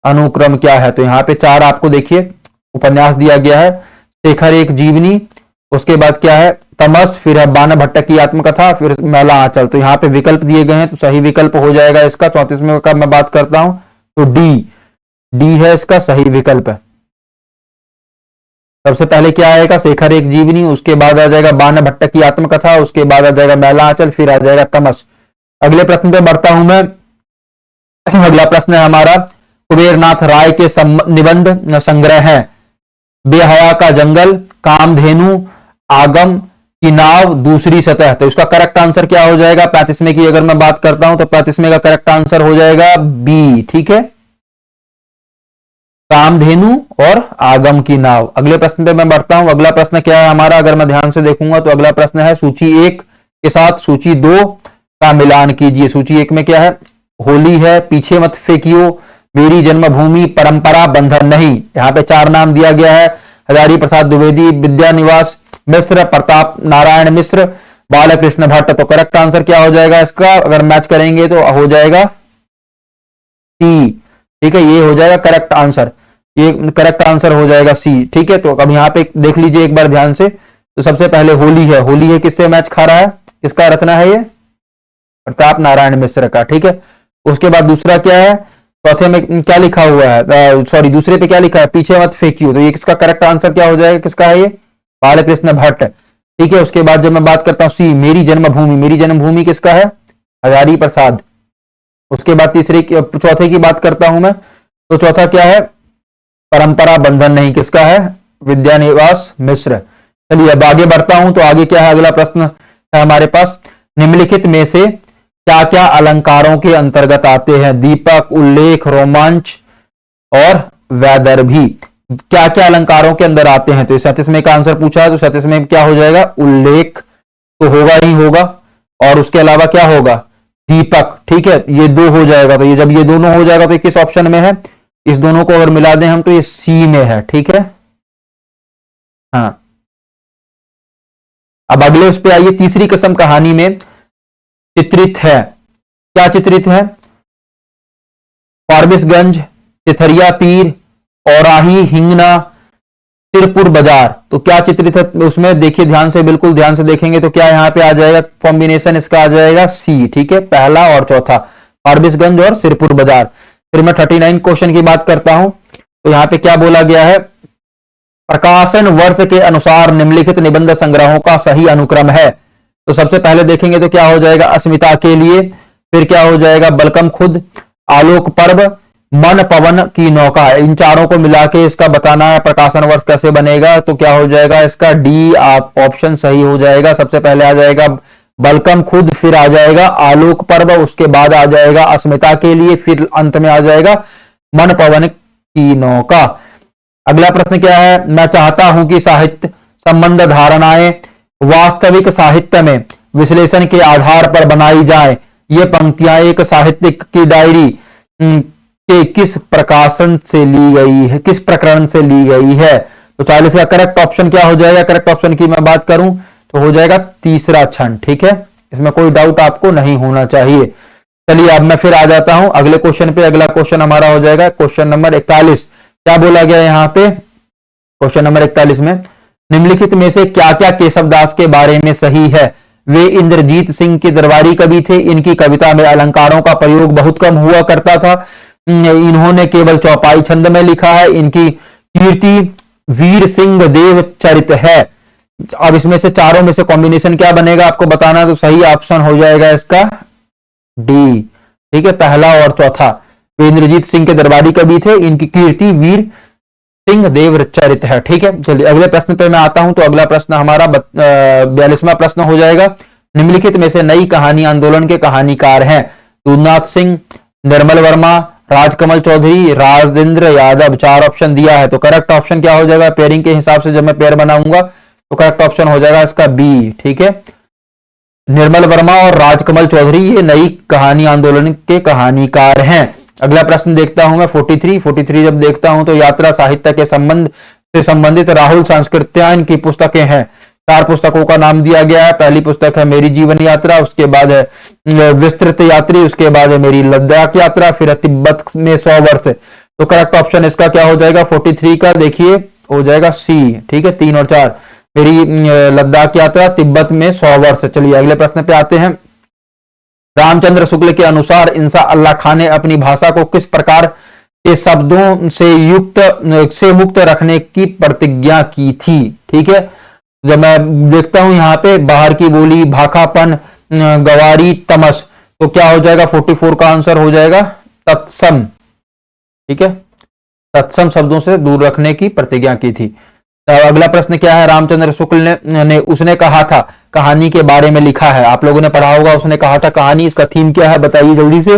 अनुक्रम क्या है? तो यहाँ पे 4 आपको देखिए उपन्यास दिया गया है। शेखर एक जीवनी, उसके बाद क्या है तमस, फिर है बाण भट्ट की आत्मकथा, फिर मैला आंचल। तो यहाँ पे विकल्प दिए गए हैं, तो सही विकल्प हो जाएगा इसका। 34वें का मैं बात करता हूं तो डी है इसका सही विकल्प। सबसे पहले क्या आएगा? शेखर एक जीवनी, उसके बाद आ जाएगा बाण भट्ट की आत्मकथा, उसके बाद आ जाएगा मैला आंचल, फिर आ जाएगा तमस। अगले प्रश्न पे बढ़ता हूं मैं। अगला प्रश्न है हमारा कुबेरनाथ राय के निबंध संग्रह है बेहया का जंगल, कामधेनु, आगम की नाव, दूसरी सतह। तो इसका करेक्ट आंसर क्या हो जाएगा? 35वें की अगर मैं बात करता हूं तो 35वें का करेक्ट आंसर हो जाएगा बी। ठीक है, कामधेनु और आगम की नाव। अगले प्रश्न पे मैं बढ़ता हूं। अगला प्रश्न क्या है हमारा? अगर मैं ध्यान से देखूंगा तो अगला प्रश्न है सूची 1 के साथ सूची 2 का मिलान कीजिए। सूची 1 में क्या है? होली है, पीछे मत फेंकियो, मेरी जन्मभूमि, परंपरा, बंधन नहीं। यहाँ पे 4 नाम दिया गया है, हजारी प्रसाद द्विवेदी, विद्यानिवास मिश्र, प्रताप नारायण मिश्र, बालकृष्ण भट्ट। तो करेक्ट आंसर क्या हो जाएगा इसका? अगर मैच करेंगे तो हो जाएगा सी। ठीक है, ये हो जाएगा करेक्ट आंसर, ये करेक्ट आंसर हो जाएगा सी। ठीक है, तो अब यहाँ पे देख लीजिए एक बार ध्यान से। तो सबसे पहले होली है, होली है किससे मैच खा रहा है? किसका रचना है ये? प्रताप नारायण मिश्र का। ठीक है, उसके बाद दूसरा क्या है? चौथे में क्या लिखा हुआ है? सॉरी, दूसरे पे क्या लिखा है? पीछे मत फेंकियो। तो ये किसका करेक्ट आंसर क्या हो जाएगा? किसका है ये? बालकृष्ण भट्ट। ठीक है, उसके बाद जब मैं बात करता हूं सी, मेरी जन्मभूमि, मेरी जन्मभूमि किसका है? हजारी प्रसाद। उसके बाद चौथे की बात करता हूं मैं, तो चौथा क्या है? परंपरा बंधन नहीं, किसका है? विद्यानिवास मिश्र। चलिए अब आगे बढ़ता हूं, तो आगे क्या है? अगला प्रश्न है हमारे पास, निम्नलिखित में से क्या क्या अलंकारों के अंतर्गत आते हैं? दीपक, उल्लेख, रोमांच और वैदर्भी। क्या क्या अलंकारों के अंदर आते हैं? तो 37वें का आंसर पूछा है, तो 37वें क्या हो जाएगा? उल्लेख तो होगा ही होगा, और उसके अलावा क्या होगा? दीपक। ठीक है, ये 2 हो जाएगा। तो ये जब ये दोनों हो जाएगा तो ये किस ऑप्शन में है? इस दोनों को अगर मिला दें हम तो ये सी में है। ठीक है, हाँ। अब अगले उस पे आइए, तीसरी कसम कहानी में चित्रित है, क्या चित्रित है? फारबिसगंज, तिथरिया पीर, औराही, हिंगना, तिरपुर बाजार। तो क्या चित्रित है उसमें? देखिए ध्यान से, बिल्कुल ध्यान से देखेंगे तो क्या यहाँ पे आ जाएगा? कॉम्बिनेशन इसका आ जाएगा सी। ठीक है, पहला और चौथा, फारबिसगंज और सिरपुर बाजार। फिर मैं 39 क्वेश्चन की बात करता हूं, तो यहाँ पे क्या बोला गया है? प्रकाशन वर्ष के अनुसार निम्नलिखित निबंध संग्रहों का सही अनुक्रम है। तो सबसे पहले देखेंगे तो क्या हो जाएगा? अस्मिता के लिए, फिर क्या हो जाएगा? बलकम खुद, आलोक पर्व, मन पवन की नौका। इन चारों को मिला के इसका बताना है प्रकाशन वर्ष कैसे बनेगा। तो क्या हो जाएगा इसका? डी ऑप्शन सही हो जाएगा। सबसे पहले आ जाएगा बलकम खुद, फिर आ जाएगा आलोक पर्व, उसके बाद आ जाएगा अस्मिता के लिए, फिर अंत में आ जाएगा मन पवन की नौका। अगला प्रश्न क्या है? मैं चाहता हूं कि साहित्य संबंध धारणाएं वास्तविक साहित्य में विश्लेषण के आधार पर बनाई जाए। ये पंक्तियां एक साहित्यिक की डायरी के किस प्रकाशन से ली गई है, किस प्रकरण से ली गई है? तो 40 का करेक्ट ऑप्शन क्या हो जाएगा? करेक्ट ऑप्शन की मैं बात करूं तो हो जाएगा तीसरा छंद। ठीक है, इसमें कोई डाउट आपको नहीं होना चाहिए। चलिए अब मैं फिर आ जाता हूं अगले क्वेश्चन पे। अगला क्वेश्चन हमारा हो जाएगा क्वेश्चन नंबर 41। क्या बोला गया यहाँ पे? क्वेश्चन नंबर 41 में निम्नलिखित में से क्या क्या केशवदास के बारे में सही है? वे इंद्रजीत सिंह के दरबारी कवि थे। इनकी कविता में अलंकारों का प्रयोग बहुत कम हुआ करता था। इन्होंने केवल चौपाई छंद में लिखा है। इनकी कीर्ति वीर सिंह देव चरित है। अब इसमें से चारों में से कॉम्बिनेशन क्या बनेगा आपको बताना, तो सही ऑप्शन हो जाएगा इसका डी। ठीक है, पहला और चौथा। वे इंद्रजीत सिंह के दरबारी कवि थे। इनकी कीर्ति वीर सिंह देव चरित है। ठीक है, चलिए अगले प्रश्न पे मैं आता हूं। तो अगला प्रश्न हमारा 42वां प्रश्न हो जाएगा। निम्नलिखित में से नई कहानी आंदोलन के कहानीकार हैं? दूधनाथ सिंह, निर्मल वर्मा, राजकमल चौधरी, राजेंद्र यादव। 4 ऑप्शन दिया है, तो करेक्ट ऑप्शन क्या हो जाएगा पेयरिंग के हिसाब से? जब मैं पेयर बनाऊंगा तो करेक्ट ऑप्शन हो जाएगा इसका बी। ठीक है, निर्मल वर्मा और राजकमल चौधरी ये नई कहानी आंदोलन के कहानीकार हैं। अगला प्रश्न देखता हूं मैं 43 जब देखता हूं तो यात्रा साहित्य के संबंध से संबंधित राहुल सांस्कृत्यायन की पुस्तकें हैं। 4 पुस्तकों का नाम दिया गया है। पहली पुस्तक है मेरी जीवन यात्रा, उसके बाद है विस्तृत यात्री, उसके बाद है मेरी लद्दाख यात्रा, फिर है तिब्बत में 100 वर्ष। तो करेक्ट ऑप्शन इसका क्या हो जाएगा 43 का? देखिए हो जाएगा सी। ठीक है, 3 और 4, मेरी लद्दाख यात्रा, तिब्बत में 100 वर्ष। चलिए अगले प्रश्न पे आते हैं। रामचंद्र शुक्ल के अनुसार इंसा अल्लाह खान ने अपनी भाषा को किस प्रकार के शब्दों से मुक्त रखने की प्रतिज्ञा की थी? ठीक है, जब मैं देखता हूं यहां पे बाहर की बोली, भाखापन, गवारी, तमस, तो क्या हो जाएगा 44 का आंसर हो जाएगा तत्सम। ठीक है, तत्सम शब्दों से दूर रखने की प्रतिज्ञा की थी। तो अगला प्रश्न क्या है? रामचंद्र शुक्ल ने उसने कहा था कहानी के बारे में लिखा है। आप लोगों ने पढ़ा होगा उसने कहा था कहानी, इसका थीम क्या है बताइए जल्दी से।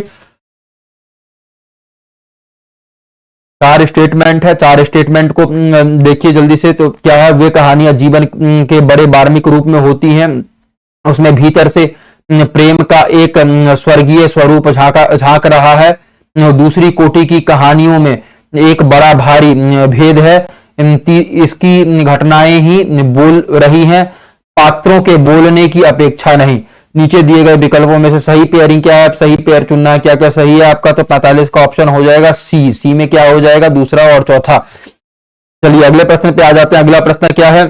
4 स्टेटमेंट है, 4 स्टेटमेंट को देखिए जल्दी से। तो क्या है? वे कहानियां जीवन के बड़े मार्मिक रूप में होती हैं, उसमें भीतर से प्रेम का एक स्वर्गीय स्वरूप झांक रहा है। दूसरी कोटि की कहानियों में एक बड़ा भारी भेद है, इसकी घटनाएं ही बोल रही हैं, पात्रों के बोलने की अपेक्षा नहीं। नीचे दिए गए विकल्पों में से सही पेयरिंग क्या है? सही पेयर चुनना है। क्या क्या सही है आपका? तो 45 का ऑप्शन हो जाएगा सी। सी में क्या हो जाएगा? दूसरा और चौथा। चलिए अगले प्रश्न पे आ जाते हैं। अगला प्रश्न क्या है?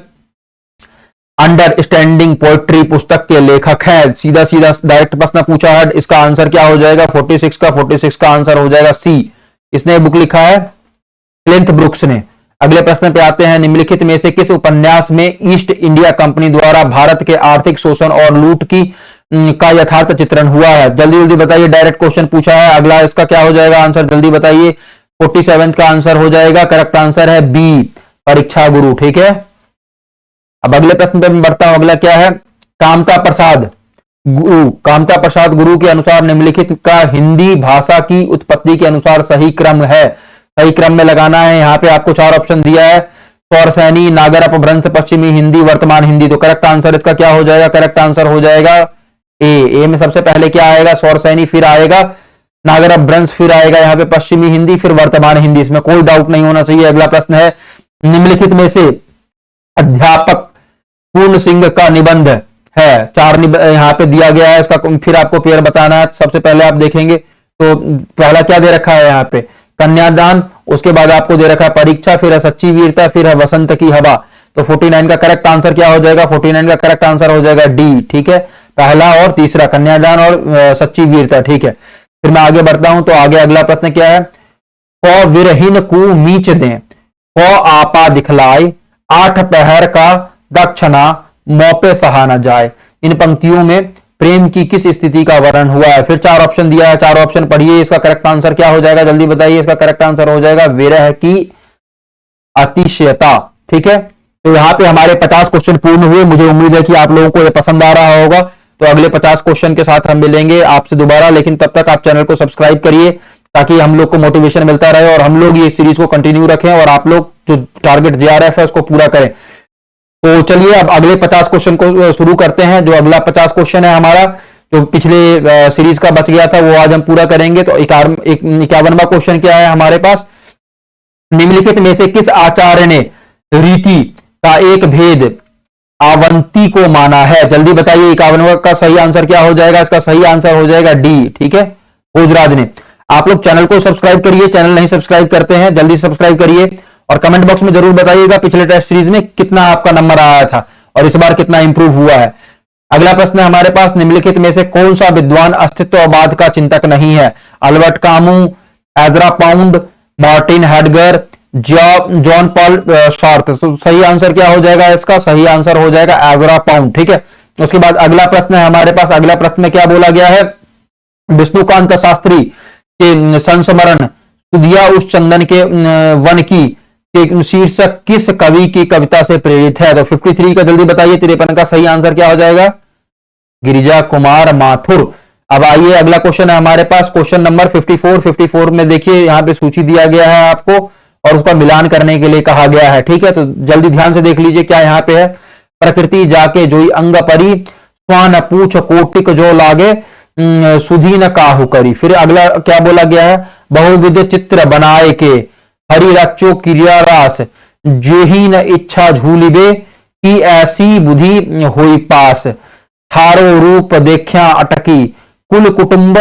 अंडरस्टैंडिंग पोएट्री पुस्तक के लेखक हैं। सीधा सीधा डायरेक्ट प्रश्न पूछा है, इसका आंसर क्या हो जाएगा 46 का? 46 का आंसर हो जाएगा सी। इसने बुक लिखा है क्लिंथ ब्रुक्स ने। अगले प्रश्न पे आते हैं। निम्नलिखित में से किस उपन्यास में ईस्ट इंडिया कंपनी द्वारा भारत के आर्थिक शोषण और लूट का यथार्थ चित्रण हुआ है? जल्दी जल्दी बताइए, डायरेक्ट क्वेश्चन पूछा है। अगला इसका क्या हो जाएगा आंसर? जल्दी बताइए। 47 का आंसर हो जाएगा, करेक्ट आंसर है बी, परीक्षा गुरु। ठीक है, अब अगले प्रश्न पे मैं बढ़ता हूं। अगला क्या है? कामता प्रसाद गुरु के अनुसार निम्नलिखित का हिंदी भाषा की उत्पत्ति के अनुसार सही क्रम है? सही क्रम में लगाना है। यहाँ पे आपको 4 ऑप्शन दिया है, सौरसैनी, नागर अपभ्रंश, पश्चिमी हिंदी, वर्तमान हिंदी। तो करेक्ट आंसर इसका क्या हो जाएगा? करेक्ट आंसर हो जाएगा ए में सबसे पहले क्या आएगा? सौरसैनी, फिर आएगा नागर अपभ्रंश, फिर आएगा यहाँ पे पश्चिमी हिंदी, फिर वर्तमान हिंदी। इसमें कोई डाउट नहीं होना चाहिए। अगला प्रश्न है। निम्नलिखित में से अध्यापक पूर्ण सिंह का निबंध है? 4 यहाँ पे दिया गया है, इसका फिर आपको पेयर बताना है। सबसे पहले आप देखेंगे तो पहला क्या दे रखा है यहाँ पे? कन्यादान, उसके बाद आपको दे रखा है परीक्षा, फिर है सच्ची वीरता, फिर है वसंत की हवा। तो 49 का करेक्ट आंसर क्या हो जाएगा? 49 का करेक्ट आंसर हो जाएगा डी। ठीक है, पहला और तीसरा, कन्यादान और सच्ची वीरता। ठीक है, फिर मैं आगे बढ़ता हूं। तो आगे अगला प्रश्न क्या है? क विरहीन को मीच दें, क आपा दिखलाए, 8 पहर का दक्षिणा मुंह पे सहा न जाए। इन पंक्तियों में प्रेम की किस स्थिति का वर्णन हुआ है? फिर 4 ऑप्शन दिया है, 4 ऑप्शन पढ़िए। इसका करेक्ट आंसर क्या हो जाएगा? जल्दी बताइए। इसका करेक्ट आंसर हो जाएगा विरह की अतिशयता। ठीक है, तो यहां पे हमारे 50 क्वेश्चन पूर्ण हुए। मुझे उम्मीद है कि आप लोगों को यह पसंद आ रहा होगा। तो अगले 50 क्वेश्चन के साथ हम मिलेंगे आपसे दोबारा, लेकिन तब तक आप चैनल को सब्सक्राइब करिए ताकि हम लोग को मोटिवेशन मिलता रहे और हम लोग ये सीरीज को कंटिन्यू रखें और आप लोग जो टारगेट जेआरएफ है उसको पूरा करें। तो चलिए अब अगले 50 क्वेश्चन को शुरू करते हैं। जो अगला 50 क्वेश्चन है हमारा, जो पिछले सीरीज का बच गया था, वो आज हम पूरा करेंगे। तो 51वां क्वेश्चन क्या है हमारे पास? निम्नलिखित में से किस आचार्य ने रीति का एक भेद आवंती को माना है? जल्दी बताइए। 51वां का सही आंसर क्या हो जाएगा? इसका सही आंसर हो जाएगा डी। ठीक है, भोजराज ने। आप लोग चैनल को सब्सक्राइब करिए, चैनल नहीं सब्सक्राइब करते हैं जल्दी सब्सक्राइब करिए और कमेंट बॉक्स में जरूर बताइएगा पिछले टेस्ट सीरीज में कितना आपका नंबर आया था और इस बार कितना इंप्रूव हुआ है। अगला प्रश्न है हमारे पास। निम्नलिखित में से कौन सा विद्वान अस्तित्ववाद का चिंतक नहीं है? Albert Camus, Ezra Pound, Martin Heidegger, John Paul Sartre. तो सही आंसर क्या हो जाएगा? इसका सही आंसर हो जाएगा एजरा पाउंड। ठीक है, उसके बाद अगला प्रश्न है हमारे पास। अगला प्रश्न में क्या बोला गया है? विष्णुकांत शास्त्री के संस्मरण सुधिया उस चंदन के वन की के शीर्षक किस कवि की कविता से प्रेरित है? तो 53 का जल्दी बताइए। 53 का सही आंसर क्या हो जाएगा? गिरिजा कुमार माथुर। अब आइए अगला क्वेश्चन है हमारे पास, क्वेश्चन नंबर 54। 54 में देखिए यहाँ पे सूची दिया गया है आपको और उसका मिलान करने के लिए कहा गया है। ठीक है, तो जल्दी ध्यान से देख लीजिए क्या यहाँ पे है। प्रकृति जाके जोई अंग परी, स्वान पूछ कोटिक जो लागे, सुधी न काहू करी। फिर अगला क्या बोला गया है, बहुविध चित्र बनाए के, हरि रचो क्रिया रास, जेही न इच्छा झूलिबे, की ऐसी बुद्धि हुई पास, थारो रूप देखा अटकी, कुल कुटुंब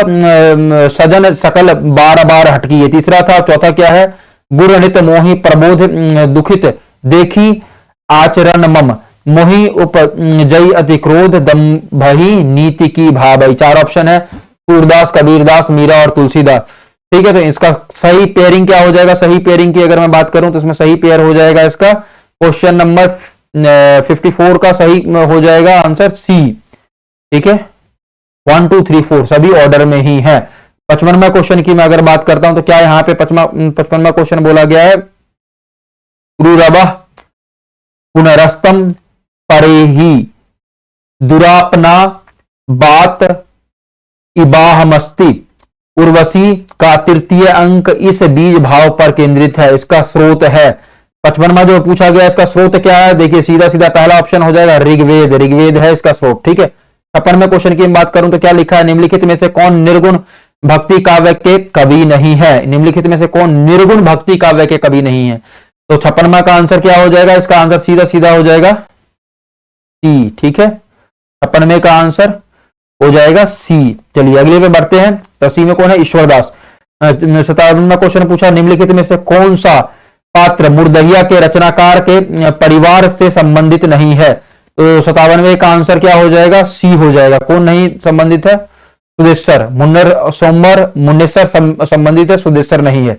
सजन सकल बार बार हटकी। ये तीसरा था। चौथा क्या है, गुर नित मोहि प्रबोध दुखित, देखी आचरण मम, मोहि उप जय अति क्रोध, दम भही नीति की भावई। चार ऑप्शन है, सूरदास, कबीरदास, मीरा और तुलसीदास। ठीक है, तो इसका सही पेयरिंग क्या हो जाएगा, सही पेयरिंग की अगर मैं बात करूं तो इसमें सही पेयर हो जाएगा इसका क्वेश्चन नंबर 54 का सही हो जाएगा आंसर सी। ठीक है, 1 2 3 4 सभी ऑर्डर में ही है। 55वां क्वेश्चन की मैं अगर बात करता हूं तो क्या यहां पे 55वां क्वेश्चन बोला गया है, पुरुरवः पुनरस्तम परे ही, दुरापना बात इबाहमस्ति। उर्वशी का तृतीय अंक इस बीज भाव पर केंद्रित है। इसका स्रोत है 55वां जो पूछा गया, इसका स्रोत क्या है, देखिए सीधा सीधा पहला ऑप्शन हो जाएगा ऋग्वेद। ऋग्वेद है इसका स्रोत। ठीक है, 56वें क्वेश्चन की बात करूं तो क्या लिखा है, निम्नलिखित में से कौन निर्गुण भक्ति काव्य के कवि नहीं है। निम्नलिखित में से कौन निर्गुण भक्ति काव्य के कवि नहीं है। तो 56वां का आंसर क्या हो जाएगा, इसका आंसर सीधा सीधा हो जाएगा सी। ठीक है, 56वें का आंसर हो जाएगा सी। चलिए अगले पे बढ़ते हैं। तो सी में कौन है, ईश्वरदास। 57वां क्वेश्चन पूछा, निम्नलिखित में से कौन सा पात्र मुर्दहिया के रचनाकार के परिवार से संबंधित नहीं है। तो 57वें का आंसर क्या हो जाएगा, सी हो जाएगा। कौन नहीं संबंधित है, सुदेश्वर। मुन्नर सोमवार मुन्नेसर संबंधित है, सुदेश्वर नहीं है।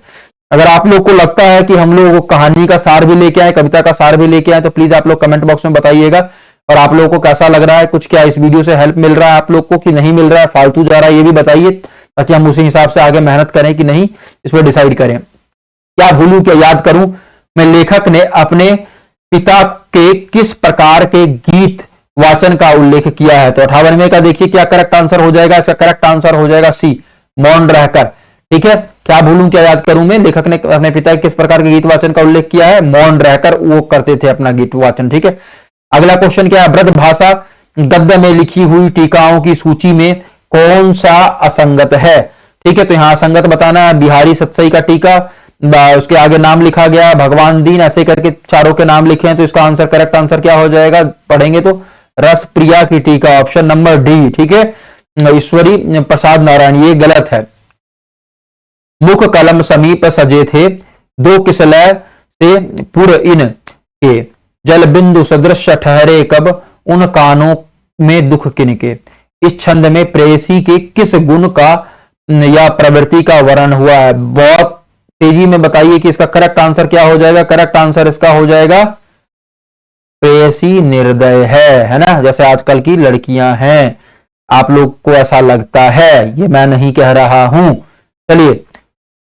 अगर आप लोग को लगता है कि हम लोग कहानी का सार भी लेके आए, कविता का सार भी लेके आए, तो प्लीज आप लोग कमेंट बॉक्स में बताइएगा। और आप लोगों को कैसा लग रहा है, कुछ क्या इस वीडियो से हेल्प मिल रहा है आप लोग को कि नहीं मिल रहा है, फालतू जा रहा है, ये भी बताइए, ताकि हम उसी हिसाब से आगे मेहनत करें कि नहीं, इस पर डिसाइड करें। क्या भूलूं क्या याद करूं मैं, लेखक ने अपने पिता के किस प्रकार के गीत वाचन का उल्लेख किया है। तो 58वें का देखिए क्या करेक्ट आंसर हो जाएगा, इसका करेक्ट आंसर हो जाएगा सी, मौन रहकर। ठीक है, क्या भूलूं क्या याद करूं मैं, लेखक ने अपने पिता के किस प्रकार के गीत वाचन का उल्लेख किया है, मौन रहकर वो करते थे अपना गीत वाचन। ठीक है, अगला क्वेश्चन क्या है, ब्रज भाषा गद्य में लिखी हुई टीकाओं की सूची में कौन सा असंगत है। ठीक है, तो यहां असंगत बताना है, बिहारी सतसई का टीका, उसके आगे नाम लिखा गया भगवान दीन, ऐसे करके चारों के नाम लिखे हैं। तो इसका आंसर करेक्ट आंसर क्या हो जाएगा, पढ़ेंगे तो रस प्रिया की टीका, ऑप्शन नंबर डी। ठीक है, ईश्वरी प्रसाद नारायण, ये गलत है। मुख कलम समीप सजे थे, दो किसलय से पुर इन के, जल बिंदु सदृश ठहरे कब, उन कानों में दुख किनके। इस छंद में प्रेयसी के किस गुण का या प्रवृत्ति का वर्णन हुआ है। बहुत तेजी में बताइए कि इसका करेक्ट आंसर क्या हो जाएगा। करेक्ट आंसर इसका हो जाएगा प्रेयसी निर्दय है ना, जैसे आजकल की लड़कियां हैं। आप लोग को ऐसा लगता है, ये मैं नहीं कह रहा हूं। चलिए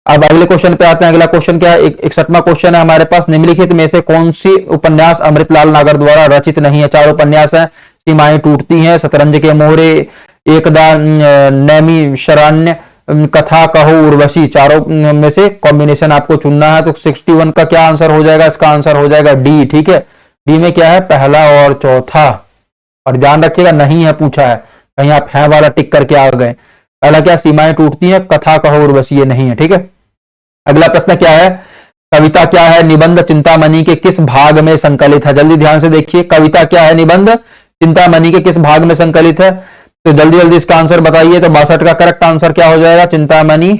अब अगले क्वेश्चन पे आते हैं। अगला क्वेश्चन क्या है, 61वां क्वेश्चन है हमारे पास, निम्नलिखित में से कौन सी उपन्यास अमृतलाल नागर द्वारा रचित नहीं है। चार उपन्यास हैं, सीमाएं टूटती हैं, शतरंज के मोहरे, एकदा नैमी शरण्य, कथा कहो उर्वशी। चारों में से कॉम्बिनेशन आपको चुनना है। तो 61 का क्या आंसर हो जाएगा, इसका आंसर हो जाएगा डी। ठीक है, डी में क्या है, पहला और चौथा। और ध्यान रखिएगा नहीं है पूछा है, कहीं आप है वाला टिक करके आ गए। पहला क्या, सीमाएं टूटती हैं, कथा कहो उर्वशी, ये नहीं है। ठीक है, अगला प्रश्न क्या है, कविता क्या है, निबंध चिंतामणि के किस भाग में संकलित है। जल्दी ध्यान से देखिए, कविता क्या है, निबंध चिंतामणि के किस भाग में संकलित है। तो जल्दी जल्दी इसका आंसर बताइए। तो 62 का करेक्ट आंसर क्या हो जाएगा, चिंतामणि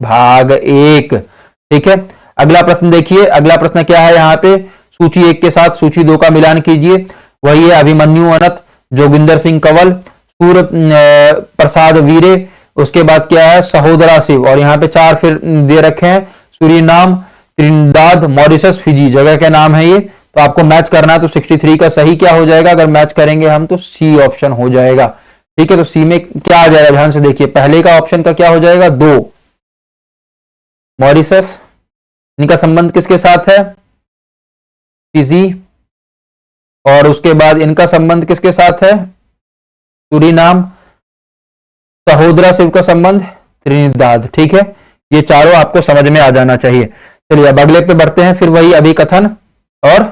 भाग 1। ठीक है, अगला प्रश्न देखिए, अगला प्रश्न क्या है, यहाँ पे सूची 1 के साथ सूची 2 का मिलान कीजिए। वही है अभिमन्यु अनंत, जोगिंदर सिंह कंवल, सूर्य प्रसाद वीरे, उसके बाद क्या है सहोदरा शिव, और यहाँ पे 4 फिर दे रखे हैं, सूरीनाम, त्रिनिदाद, मॉरिशस, फिजी, जगह के नाम है ये। तो आपको मैच करना है। तो 63 का सही क्या हो जाएगा, अगर मैच करेंगे हम तो सी ऑप्शन हो जाएगा। ठीक है, तो सी में क्या आ जाएगा, ध्यान से देखिए, पहले का ऑप्शन का क्या हो जाएगा, 2 मॉरिशस, इनका संबंध किसके साथ है, फिजी, और उसके बाद इनका संबंध किसके साथ है, सूरीनाम, सहोदरा शिव का संबंध त्रिनिदाद। ठीक है, ये चारों आपको समझ में आ जाना चाहिए। चलिए अब अगले पे बढ़ते हैं। फिर वही अभिकथन और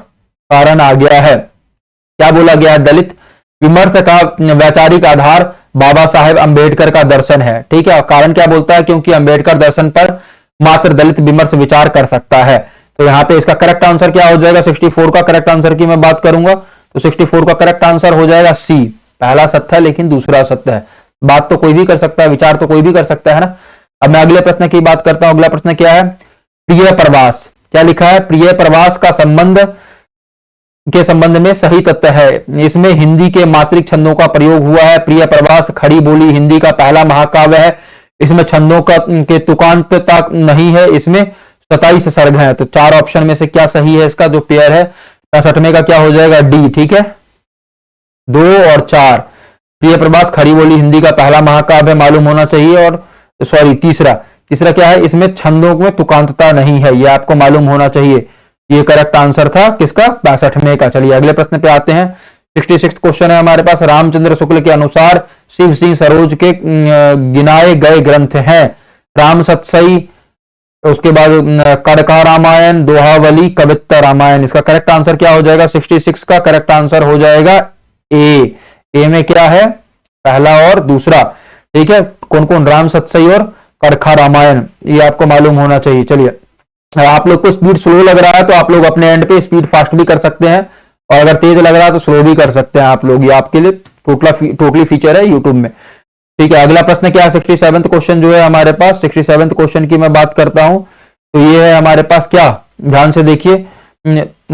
कारण आ गया है। क्या बोला गया है? दलित विमर्श का वैचारिक आधार बाबा साहेब अंबेडकर का दर्शन है। ठीक है, कारण क्या बोलता है? क्योंकि अंबेडकर दर्शन पर मात्र दलित विमर्श विचार कर सकता है। तो यहां पे इसका करेक्ट आंसर क्या हो जाएगा? 64 का करेक्ट आंसर की मैं बात करूंगा तो 64 का करेक्ट आंसर हो जाएगा सी। पहला सत्य है लेकिन दूसरा सत्य है। बात तो कोई भी कर सकता है, विचार तो कोई भी कर सकता है ना। अब मैं अगले प्रश्न की बात करता हूं। अगला प्रश्न क्या है? प्रिय प्रवास। क्या लिखा है? प्रिय प्रवास का संबंध के संबंध में सही तथ्य है। इसमें हिंदी के मात्रिक छंदों का प्रयोग हुआ है। प्रिय प्रवास खड़ी बोली हिंदी का पहला महाकाव्य है। इसमें छंदों का के तुकांतता नहीं है। इसमें 27 सर्ग है। तो चार ऑप्शन में से क्या सही है? इसका जो पेयर है 65 का क्या हो जाएगा? डी। ठीक है, 2 और 4। प्रिय प्रवास खड़ी बोली हिंदी का पहला महाकाव्य मालूम होना चाहिए। और सॉरी तीसरा क्या है? इसमें छंदों में तुकांतता नहीं है, यह आपको मालूम होना चाहिए। ये करेक्ट आंसर था किसका? 65 का। चलिए अगले प्रश्न पे आते हैं। 66 क्वेश्चन है हमारे पास। रामचंद्र शुक्ल के अनुसार शिव सिंह सरोज के गिनाए गए ग्रंथ हैं राम सतसई, उसके बाद कड़का रामायण, दोहावली, कवित्ता रामायण। इसका करेक्ट आंसर क्या हो जाएगा? 66 का करेक्ट आंसर हो जाएगा ए। ए में क्या है? पहला और दूसरा। ठीक है, कौन कौन? राम सतसई और कड़का रामायण, ये आपको मालूम होना चाहिए। चलिए, आप लोग को स्पीड स्लो लग रहा है तो आप लोग अपने एंड पे स्पीड फास्ट भी कर सकते हैं, और अगर तेज लग रहा है तो स्लो भी कर सकते हैं आप लोग। ये आपके लिए टोटली फीचर है यूट्यूब में। ठीक है, अगला प्रश्न क्या है? 67 क्वेश्चन जो है हमारे पास। 67 क्वेश्चन की मैं बात करता हूं तो ये है हमारे पास क्या? ध्यान से देखिए,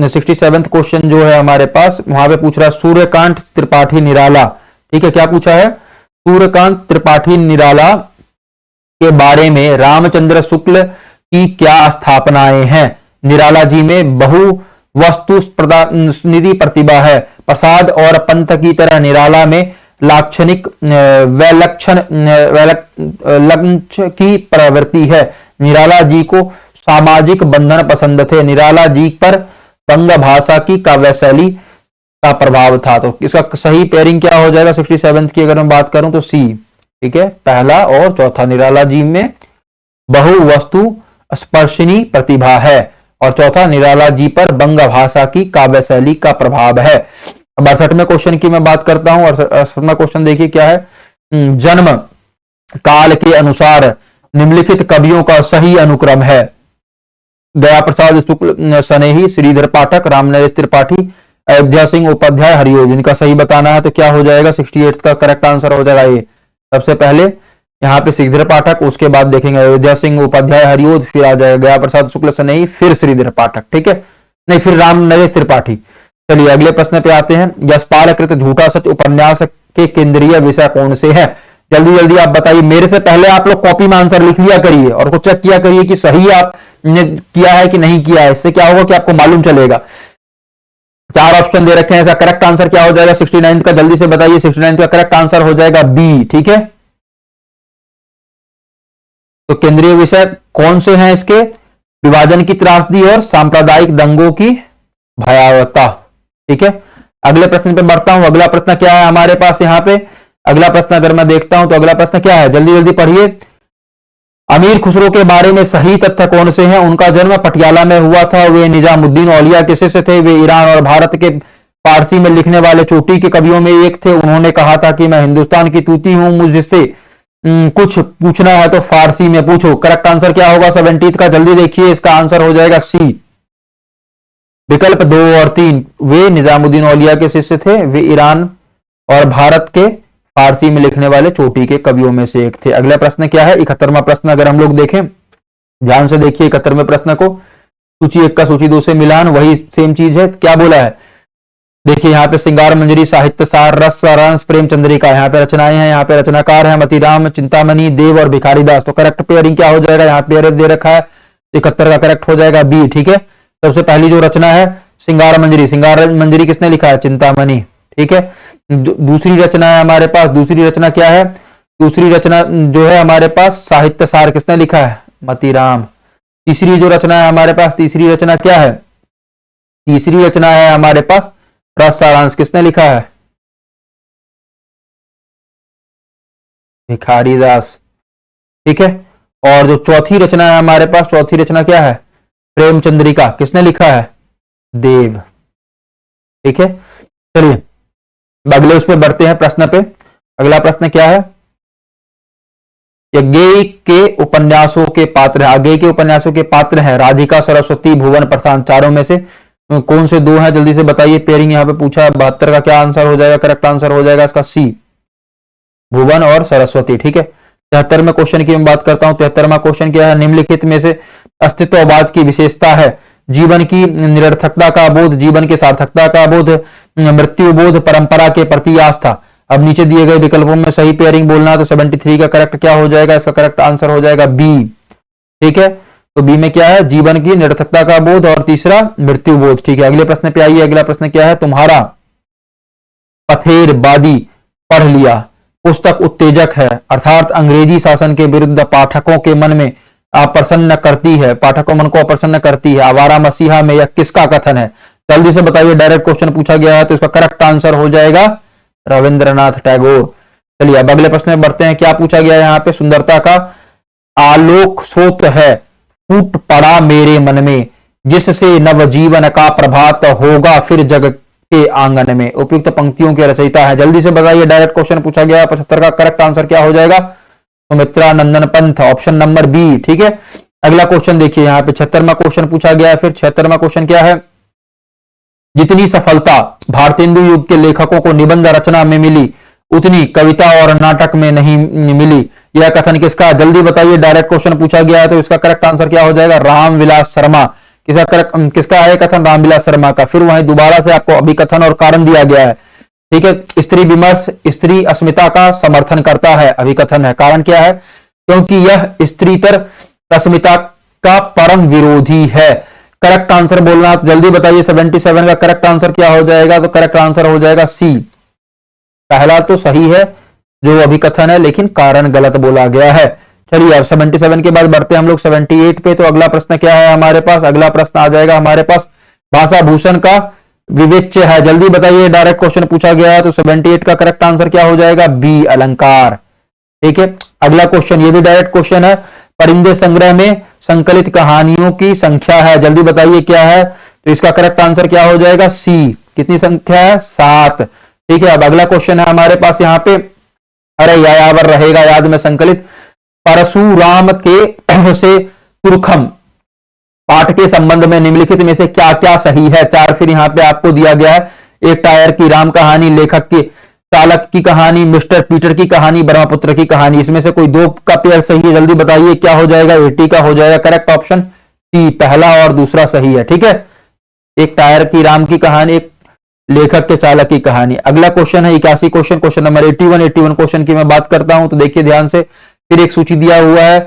67 क्वेश्चन जो है हमारे पास, वहां पे पूछ रहा है सूर्यकांत त्रिपाठी निराला। ठीक है, क्या पूछा है? सूर्यकांत त्रिपाठी निराला के बारे में रामचंद्र शुक्ल की क्या स्थापनाएं हैं? निराला जी में बहु वस्तु निधि प्रतिभा है। प्रसाद और पंत की तरह निराला में लाक्षणिक वैलक्षण लक्ष्य की प्रवृत्ति है। निराला जी को सामाजिक बंधन पसंद थे। निराला जी पर बंग भाषा की काव्य शैली का प्रभाव था। तो इसका सही पेयरिंग क्या हो जाएगा? 67 की अगर मैं बात करूं तो सी। ठीक है, पहला और चौथा। निराला जी में बहु वस्तु स्पर्शिनी प्रतिभा है, और चौथा निराला जी पर बंग भाषा की काव्य शैली का प्रभाव है। 62वें क्वेश्चन की मैं बात करता हूं। और 68वां क्वेश्चन देखिए क्या है? जन्म काल के अनुसार निम्नलिखित कवियों का सही अनुक्रम है। दया प्रसाद शुक्ल सनेही, श्रीधर पाठक, रामनरेश त्रिपाठी, अयोध्या सिंह उपाध्याय, हरिओज। इनका सही बताना है तो क्या हो जाएगा? 68 का करेक्ट आंसर हो जाएगा ये। सबसे पहले यहाँ पे श्रीधर पाठक, उसके बाद देखेंगे अयोध्या सिंह उपाध्याय, हरिओज, फिर आ जाएगा दया प्रसाद शुक्ल सनेही, फिर श्रीधर पाठक। ठीक है, नहीं फिर राम नरेश त्रिपाठी। चलिए अगले प्रश्न पे आते हैं। यशपाल कृत झूठा सच उपन्यास के केंद्रीय विषय कौन से हैं? जल्दी जल्दी आप बताइए। मेरे से पहले आप लोग कॉपी में आंसर लिख लिया करिए और कुछ चेक किया करिए कि सही आपने किया है कि नहीं किया है। इससे क्या होगा कि आपको मालूम चलेगा। 4 ऑप्शन दे रखे हैं, इसका करेक्ट आंसर क्या हो जाएगा? 69 का जल्दी से बताइए। 69 का करेक्ट आंसर हो जाएगा बी। ठीक है, तो केंद्रीय विषय कौन से हैं इसके? विभाजन की त्रासदी और सांप्रदायिक दंगों की भयावहता। ठीक है, अगले प्रश्न पे बढ़ता हूं। अगला प्रश्न क्या है हमारे पास यहाँ पे? अगला प्रश्न अगर मैं देखता हूं तो अगला प्रश्न क्या है? जल्दी जल्दी पढ़िए। अमीर खुसरो के बारे में सही तथ्य कौन से हैं? उनका जन्म पटियाला में हुआ था। वे निजामुद्दीन औलिया के शिष्य थे। वे ईरान और भारत के फारसी में लिखने वाले चोटी के कवियों में एक थे। उन्होंने कहा था कि मैं हिंदुस्तान की तूती हूं, मुझसे कुछ पूछना है तो फारसी में पूछो। करेक्ट आंसर क्या होगा 70 का? जल्दी देखिए, इसका आंसर हो जाएगा सी। विकल्प 2 और 3। वे निजामुद्दीन औलिया के शिष्य थे। वे ईरान और भारत के फारसी में लिखने वाले चोटी के कवियों में से एक थे। अगला प्रश्न क्या है? 71वां प्रश्न अगर हम लोग देखें, ध्यान से देखिए 71वें प्रश्न को। सूची 1 का सूची 2 से मिलान, वही सेम चीज है। क्या बोला है? देखिए यहाँ पे श्रृंगार मंजरी, साहित्य सार, रस सारांश, प्रेम चंद्रिका, यहाँ पे रचनाएं हैं। यहाँ पे रचनाकार है मतीराम, चिंतामणि, देव और भिखारी दास। तो करेक्ट पेयरिंग क्या हो जाएगा? यहाँ पेयर दे रखा है 71 का करेक्ट हो जाएगा बी। ठीक है, सबसे पहली जो रचना है श्रृंगार मंजरी। श्रृंगार मंजरी किसने लिखा है? चिंतामणि। ठीक है, दूसरी रचना है हमारे पास। दूसरी रचना क्या है? दूसरी रचना जो है हमारे पास साहित्य सार, किसने लिखा है? मतीराम। तीसरी जो रचना है हमारे पास, तीसरी रचना क्या है? तीसरी रचना है हमारे पास रस सारांश, किसने लिखा है? भिखारी दास। ठीक है, और जो चौथी रचना है हमारे पास, चौथी रचना क्या है? प्रेम चंद्रिका। किसने लिखा है? देव। ठीक है, चलिए अगले उस पे बढ़ते हैं, प्रश्न पे। अगला प्रश्न क्या है? यज्ञेय के उपन्यासों के पात्र है, अज्ञेय के उपन्यासों के पात्र हैं राधिका, सरस्वती, भुवन प्रशांत। चारों में से कौन से दो हैं? जल्दी से बताइए। पेयरिंग यहां पे पूछा है। 72 का क्या आंसर हो जाएगा? करेक्ट आंसर हो जाएगा इसका सी, भुवन और सरस्वती। ठीक है, 73वें क्वेश्चन की मैं बात करता हूं। 73वां क्वेश्चन क्या है? निम्नलिखित में से अस्तित्ववाद की विशेषता है? जीवन की निरर्थकता का बोध, जीवन की सार्थकता का बोध, मृत्यु बोध, परंपरा के प्रति आस्था। अब नीचे दिए गए विकल्पों में सही पेयरिंग बोलना, तो 73 का करेक्ट क्या हो जाएगा? इसका करेक्ट आंसर हो जाएगा बी। ठीक है, तो बी में क्या है? जीवन की निरर्थकता का बोध और तीसरा मृत्यु बोध। ठीक है, अगले प्रश्न पे आइए। अगला प्रश्न क्या है? तुम्हारा पथेरबादी पढ़ लिया पुस्तक उत्तेजक है, अर्थात अंग्रेजी शासन के विरुद्ध पाठकों के मन में अप्रसन्न करती है, पाठकों मन को अप्रसन्न करती है। आवारा मसीहा में यह किसका कथन है? जल्दी से बताइए, डायरेक्ट क्वेश्चन पूछा गया है, तो इसका करेक्ट आंसर हो जाएगा रविंद्रनाथ टैगोर। चलिए अब अगले प्रश्न में बढ़ते हैं। क्या पूछा गया है यहाँ पे? सुंदरता का आलोक स्रोत है, फूट पड़ा मेरे मन में, जिससे नवजीवन का प्रभात होगा फिर जग के आंगन में। उपयुक्त पंक्तियों के रचयिता है? जल्दी से बताइए, डायरेक्ट क्वेश्चन पूछा गया है। 75 का करेक्ट आंसर क्या हो जाएगा? सुमित्रा नंदन पंथ, ऑप्शन नंबर बी। ठीक है, अगला क्वेश्चन देखिए यहाँ पे 76वां क्वेश्चन पूछा गया है। फिर 76वां क्वेश्चन क्या है? जितनी सफलता भारतेंदु युग के लेखकों को निबंध रचना में मिली, उतनी कविता और नाटक में नहीं मिली। यह कथन किसका? जल्दी बताइए, डायरेक्ट क्वेश्चन पूछा गया है, तो इसका करेक्ट आंसर क्या हो जाएगा? रामविलास शर्मा। किसका है कथन? रामविलास शर्मा का। फिर वहीं दोबारा से आपको अभिकथन और कारण दिया गया है। ठीक है, स्त्री विमर्श स्त्री अस्मिता का समर्थन करता है, अभिकथन है। कारण क्या है? क्योंकि यह स्त्रीतर अस्मिता का परम विरोधी है। करेक्ट आंसर बोलना, जल्दी बताइए। 77 का करेक्ट आंसर क्या हो जाएगा? तो करेक्ट आंसर हो जाएगा सी। पहला तो सही है जो अभिकथन है, लेकिन कारण गलत बोला गया है। चलिए अब 77 के बाद बढ़ते हैं हम लोग 78 पे। तो अगला प्रश्न क्या है हमारे पास? अगला प्रश्न आ जाएगा हमारे पास भाषा भूषण का विवेच्य है। जल्दी बताइए, डायरेक्ट क्वेश्चन पूछा गया है, तो 78 का करेक्ट आंसर क्या हो जाएगा? बी, अलंकार। ठीक है, अगला क्वेश्चन, ये भी डायरेक्ट क्वेश्चन है। परिंदे संग्रह में संकलित कहानियों की संख्या है, जल्दी बताइए क्या है? तो इसका करेक्ट आंसर क्या हो जाएगा? सी। कितनी संख्या है? 7। ठीक है, अब अगला क्वेश्चन है हमारे पास यहाँ पे, अरे यायावर रहेगा याद में, संकलित परशुराम के से तुरखम पाठ के संबंध में निम्नलिखित में से क्या क्या सही है? 4 फिर यहाँ पे आपको दिया गया है। एक टायर की राम कहानी, लेखक की चालक की कहानी, मिस्टर पीटर की कहानी, ब्रह्मपुत्र की कहानी। इसमें से कोई दो का पेयर सही है, जल्दी बताइए क्या हो जाएगा? 80 का हो जाएगा करेक्ट ऑप्शन सी, पहला और दूसरा सही है। ठीक है, एक टायर की राम की कहानी, एक लेखक के चालक की कहानी। अगला क्वेश्चन है 81 क्वेश्चन, क्वेश्चन नंबर 81 क्वेश्चन की मैं बात करता हूं, तो देखिए ध्यान से। फिर एक सूची दिया हुआ है,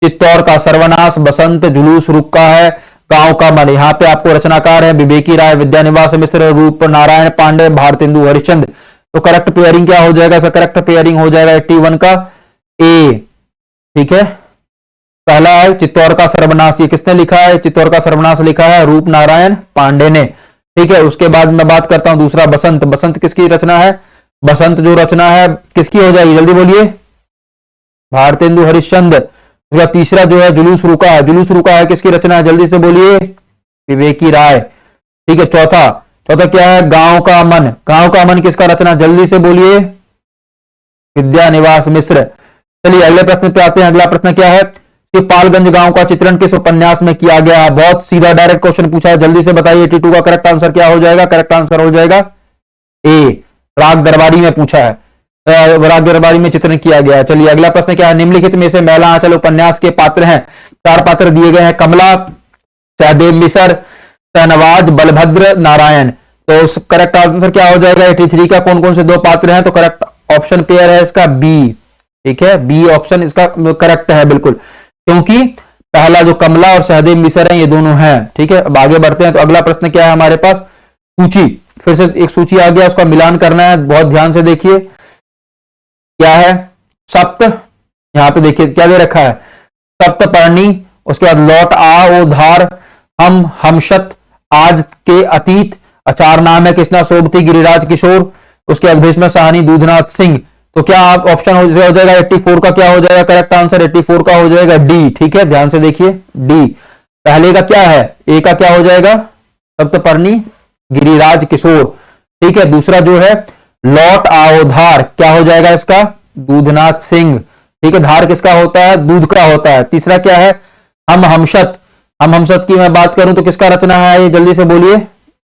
चित्तौड़ का सर्वनाश, बसंत, जुलूस रुका है, गांव का मन। यहाँ पे आपको रचनाकार है विवेकी राय, विद्यानिवास मिश्र, रूप नारायण पांडे, भारतेंदु हरिश्चंद्र। तो करेक्ट पेयरिंग क्या हो जाएगा? इसका करेक्ट पेयरिंग हो जाएगा 81 का ए। ठीक है, पहला है चित्तौड़ का सर्वनाश, ये किसने लिखा है? चित्तौड़ का सर्वनाश लिखा है रूप नारायण पांडे ने। ठीक है, उसके बाद मैं बात करता हूं दूसरा बसंत। बसंत किसकी रचना है? बसंत जो रचना है किसकी हो जाएगी? जल्दी बोलिए। भारतेंदु हरिश्चंद्र। उसका तीसरा जो है जुलूस रुका है, जुलूस रुका है किसकी रचना है? जल्दी से बोलिए। विवेकी राय। ठीक है, चौथा क्या है? गांव का मन। गांव का मन किसका रचना? जल्दी से बोलिए। विद्यानिवास मिश्र। चलिए अगले प्रश्न पे आते हैं। अगला प्रश्न क्या है कि पालगंज गांव का चित्रण किस उपन्यास में किया गया है? बहुत सीधा डायरेक्ट क्वेश्चन पूछा है, जल्दी से बताइए। 82 का करेक्ट आंसर क्या हो जाएगा? करेक्ट आंसर हो जाएगा ए, राग दरबारी में पूछा है, राग दरबारी में चित्रण किया गया है। चलिए अगला प्रश्न क्या है? निम्नलिखित में से मैला आंचल उपन्यास के पात्र हैं। 4 पात्र दिए गए हैं, कमला, सहदेव मिसर, तहनवाज, बलभद्र, नारायण। तो करेक्ट आंसर क्या हो जाएगा? 83 का कौन कौन से 2 पात्र हैं? तो करेक्ट ऑप्शन पेयर है इसका बी। ठीक है, बी ऑप्शन इसका करेक्ट है बिल्कुल, क्योंकि पहला जो कमला और सहदेव मिसर है ये दोनों हैं। ठीक है, अब आगे बढ़ते हैं। तो अगला प्रश्न क्या है हमारे पास? सूची, फिर से एक सूची आ गया, उसका मिलान करना है, बहुत ध्यान से देखिए। क्या है? सप्त, यहां पे देखिए क्या दे रखा है? सप्तपर्णी, उसके बाद लौट आ ओ धार, हमशत, आज के अतीत, अचार नाम है कृष्णा सोबती, गिरिराज किशोर, उसके बाद भीष्म साहनी, दूधनाथ सिंह। तो क्या आप ऑप्शन हो जाएगा 84 का क्या हो जाएगा करेक्ट आंसर? 84 का हो जाएगा डी। ठीक है, ध्यान से देखिए डी। पहले का क्या है? ए का क्या हो जाएगा? सप्तपर्णी गिरिराज किशोर। ठीक है, दूसरा जो है लौट आओ धार, क्या हो जाएगा इसका? दूधनाथ सिंह। ठीक है, धार किसका होता है? दूध का होता है। तीसरा क्या है? हम हमशत। हम हमशत की मैं बात करूं तो किसका रचना है ये? जल्दी से बोलिए।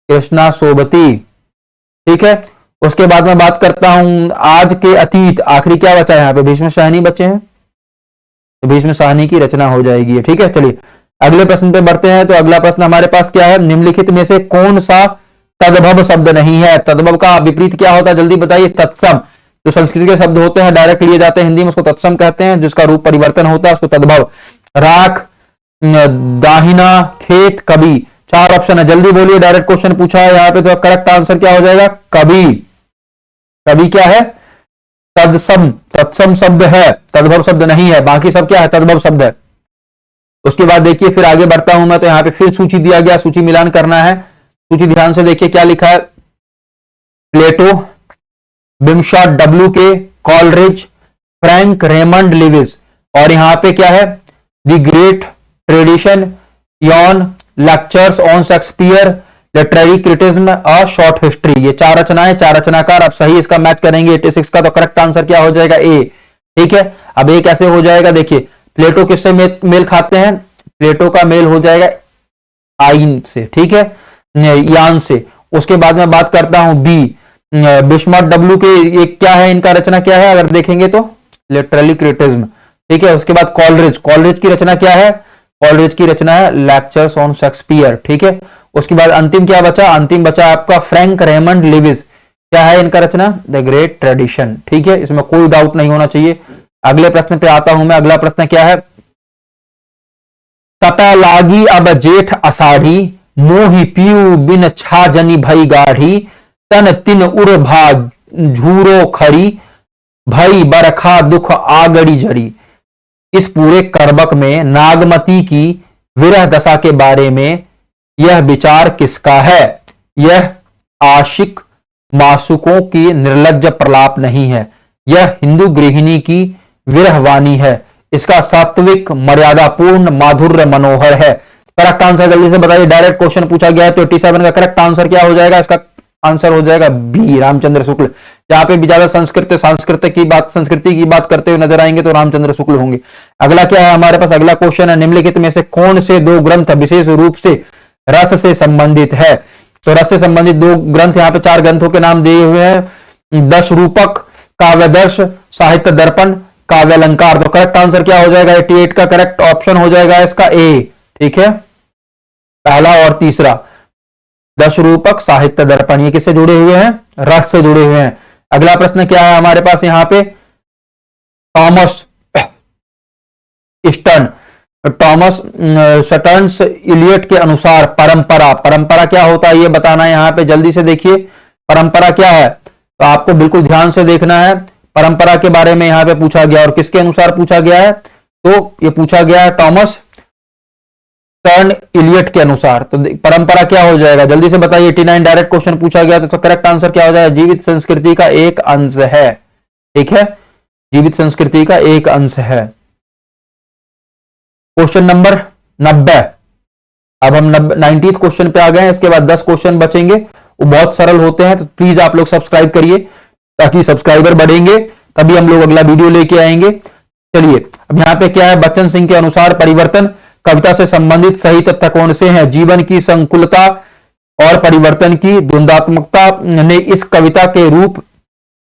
कृष्णा सोबती। ठीक है, उसके बाद मैं बात करता हूं आज के अतीत। आखिरी क्या बचा है यहाँ पे? भीष्म साहनी बचे हैं, तो भीष्म साहनी की रचना हो जाएगी। ठीक है, चलिए अगले प्रश्न पे बढ़ते हैं। तो अगला प्रश्न हमारे पास क्या है? निम्नलिखित में से कौन सा तद्भव शब्द नहीं है? तद्भव का विपरीत क्या होता है? जल्दी बताइए। तत्सम। जो संस्कृत के शब्द होते हैं डायरेक्ट लिए जाते हैं हिंदी में, उसको तत्सम कहते हैं। जिसका रूप परिवर्तन होता है उसको तद्भव। राख, दाहिना, खेत, कवि। 4 ऑप्शन है, जल्दी बोलिए। डायरेक्ट क्वेश्चन पूछा है यहाँ पे, तो करेक्ट आंसर क्या हो जाएगा? कवि। कवि क्या है? तत्सम। तत्सम शब्द है, तद्भव शब्द नहीं है। बाकी सब क्या है? तद्भव शब्द है। उसके बाद देखिए फिर आगे बढ़ता हूं मैं, तो यहां पे फिर सूची दिया गया, सूची मिलान करना है। सूची ध्यान से देखिए क्या लिखा है। प्लेटो, बिमशॉट डब्ल्यू के, कॉलरिज, फ्रैंक रेमंड लिविस। और यहां पे क्या है? The great tradition, Yon, lectures on Shakespeare, literary criticism, a short history. ये 4 रचनाएं, 4 रचनाकार। अब सही इसका मैच करेंगे 86 का, तो करेक्ट आंसर क्या हो जाएगा? ए। ठीक है, अब ए कैसे हो जाएगा? देखिए प्लेटो किससे मेल खाते हैं? प्लेटो का मेल हो जाएगा आइन से। ठीक है, यान से। उसके बाद में बात करता हूं बी, बिस्मार्क डब्ल्यू के। ये क्या है? इनका रचना क्या है अगर देखेंगे तो? Literary criticism. ठीक है, उसके बाद कॉलरिज। कॉलरिज की रचना क्या है? कॉलरिज की रचना है लेक्चर्स ऑन शेक्सपियर। ठीक है, उसके बाद अंतिम क्या बचा? अंतिम बचा आपका फ्रैंक रेमंड लिविस। क्या है इनका रचना? The great tradition. ठीक है, इसमें कोई डाउट नहीं होना चाहिए। अगले प्रश्न पे आता हूं मैं। अगला प्रश्न क्या है? तता लागी अब जेठ अषाढ़ी, मोहि पीऊ बिन छाजनी भई गाढ़ी, तन तिन उर भा झूरो खड़ी, भई बरखा दुख आगड़ी जड़ी। इस पूरे करबक में नागमती की विरह दशा के बारे में यह विचार किसका है? यह आशिक मासूकों की निर्लज्ज प्रलाप नहीं है, यह हिंदू गृहिणी की विरहवानी है। इसका सात्विक, मर्यादापूर्ण, माधुर्य मनोहर है। करेक्ट आंसर जल्दी से बताइए। डायरेक्ट क्वेश्चन पूछा गया है, तो 87 का करेक्ट आंसर क्या हो जाएगा? इसका आंसर हो जाएगा बी, रामचंद्र शुक्ल। जहां पे भी ज्यादा संस्कृति की बात करते हुए नजर आएंगे तो रामचंद्र शुक्ल होंगे। अगला क्या है हमारे पास? अगला क्वेश्चन है, निम्नलिखित में से कौन से 2 ग्रंथ विशेष रूप से रस से संबंधित है? तो रस से संबंधित 2 ग्रंथ, यहाँ पे 4 ग्रंथों के नाम दिए हुए हैं। दश रूपक, काव्यदर्श, साहित्य दर्पण, काव्यालंकार। तो करेक्ट आंसर क्या हो जाएगा? 88 का करेक्ट ऑप्शन हो जाएगा इसका ए। ठीक है, पहला और तीसरा, दश रूपक, साहित्य दर्पण, ये किससे जुड़े हुए हैं? रस से जुड़े हुए हैं। अगला प्रश्न क्या है हमारे पास यहां पे? Thomas Stearns, Thomas Stearns Eliot के अनुसार परंपरा, परंपरा क्या होता है ये बताना है यहाँ पे। जल्दी से देखिए परंपरा क्या है, तो आपको बिल्कुल ध्यान से देखना है। परंपरा के बारे में यहाँ पे पूछा गया, और किसके अनुसार पूछा गया है? तो ये पूछा गया है टॉमस स्टर्न इलियट के अनुसार। तो परंपरा क्या हो जाएगा? जल्दी से बताइए। 89 डायरेक्ट क्वेश्चन पूछा गया, तो करेक्ट आंसर क्या हो जाएगा? जीवित संस्कृति का एक अंश है। ठीक है, जीवित संस्कृति का एक अंश है। Question number 90। अब हम 90th क्वेश्चन पे आ गए हैं। इसके बाद 10 क्वेश्चन बचेंगे, वो बहुत सरल होते हैं। तो प्लीज आप लोग सब्सक्राइब करिए, ताकि सब्सक्राइबर बढ़ेंगे तभी हम लोग अगला वीडियो लेके आएंगे। चलिए अब यहाँ पे क्या है? बच्चन सिंह के अनुसार परिवर्तन कविता से संबंधित सही तथ्य कौन से हैं? जीवन की संकुलता और परिवर्तन की द्वंद्वात्मकता ने इस कविता के रूप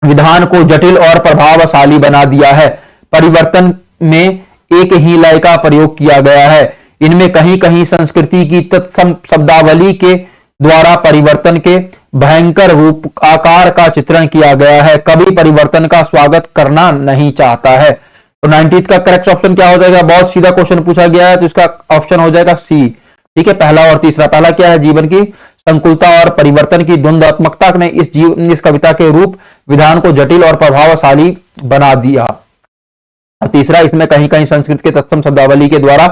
विधान को जटिल और प्रभावशाली बना दिया है। परिवर्तन में एक ही लय का प्रयोग किया गया है। इनमें कहीं कहीं संस्कृति की तत्सम शब्दावली के द्वारा परिवर्तन के भयंकर रूप आकार का चित्रण किया गया है। कभी परिवर्तन का स्वागत करना नहीं चाहता है। तो 90th का करेक्ट ऑप्शन क्या हो जाएगा? बहुत सीधा क्वेश्चन पूछा गया है, तो इसका ऑप्शन हो जाएगा सी। ठीक है, पहला और तीसरा। पहला क्या है? जीवन की संकुलता और परिवर्तन की द्वंद्वात्मकता ने इस कविता के रूप विधान को जटिल और प्रभावशाली बना दिया। और तीसरा, इसमें कहीं कहीं संस्कृत के तत्सम शब्दावली के द्वारा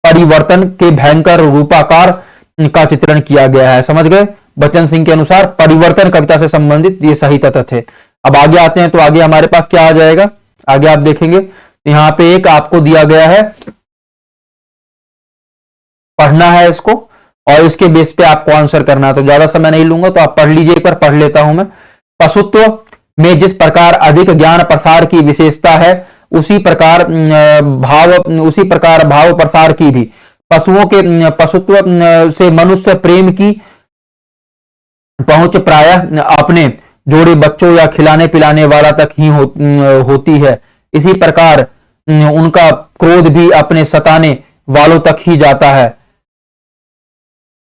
परिवर्तन के भयंकर रूपाकार का चित्रण किया गया है। समझ गए? बच्चन सिंह के अनुसार परिवर्तन कविता से संबंधित ये सही तथ्य थे। अब आगे आते हैं तो आगे हमारे पास क्या आ जाएगा, आगे आप देखेंगे तो यहां पे एक आपको दिया गया है, पढ़ना है इसको और इसके बेस पे आपको आंसर करना है। तो ज्यादा समय नहीं लूंगा, तो आप पढ़ लीजिए, एक बार पढ़ लेता हूं मैं। पशुत्व में जिस प्रकार अधिक ज्ञान प्रसार की विशेषता है, उसी प्रकार भाव प्रसार की भी। पशुओं के पशुत्व से मनुष्य प्रेम की पहुंच प्रायः अपने जोड़े बच्चों या खिलाने पिलाने वाला तक ही होती है। इसी प्रकार उनका क्रोध भी अपने सताने वालों तक ही जाता है,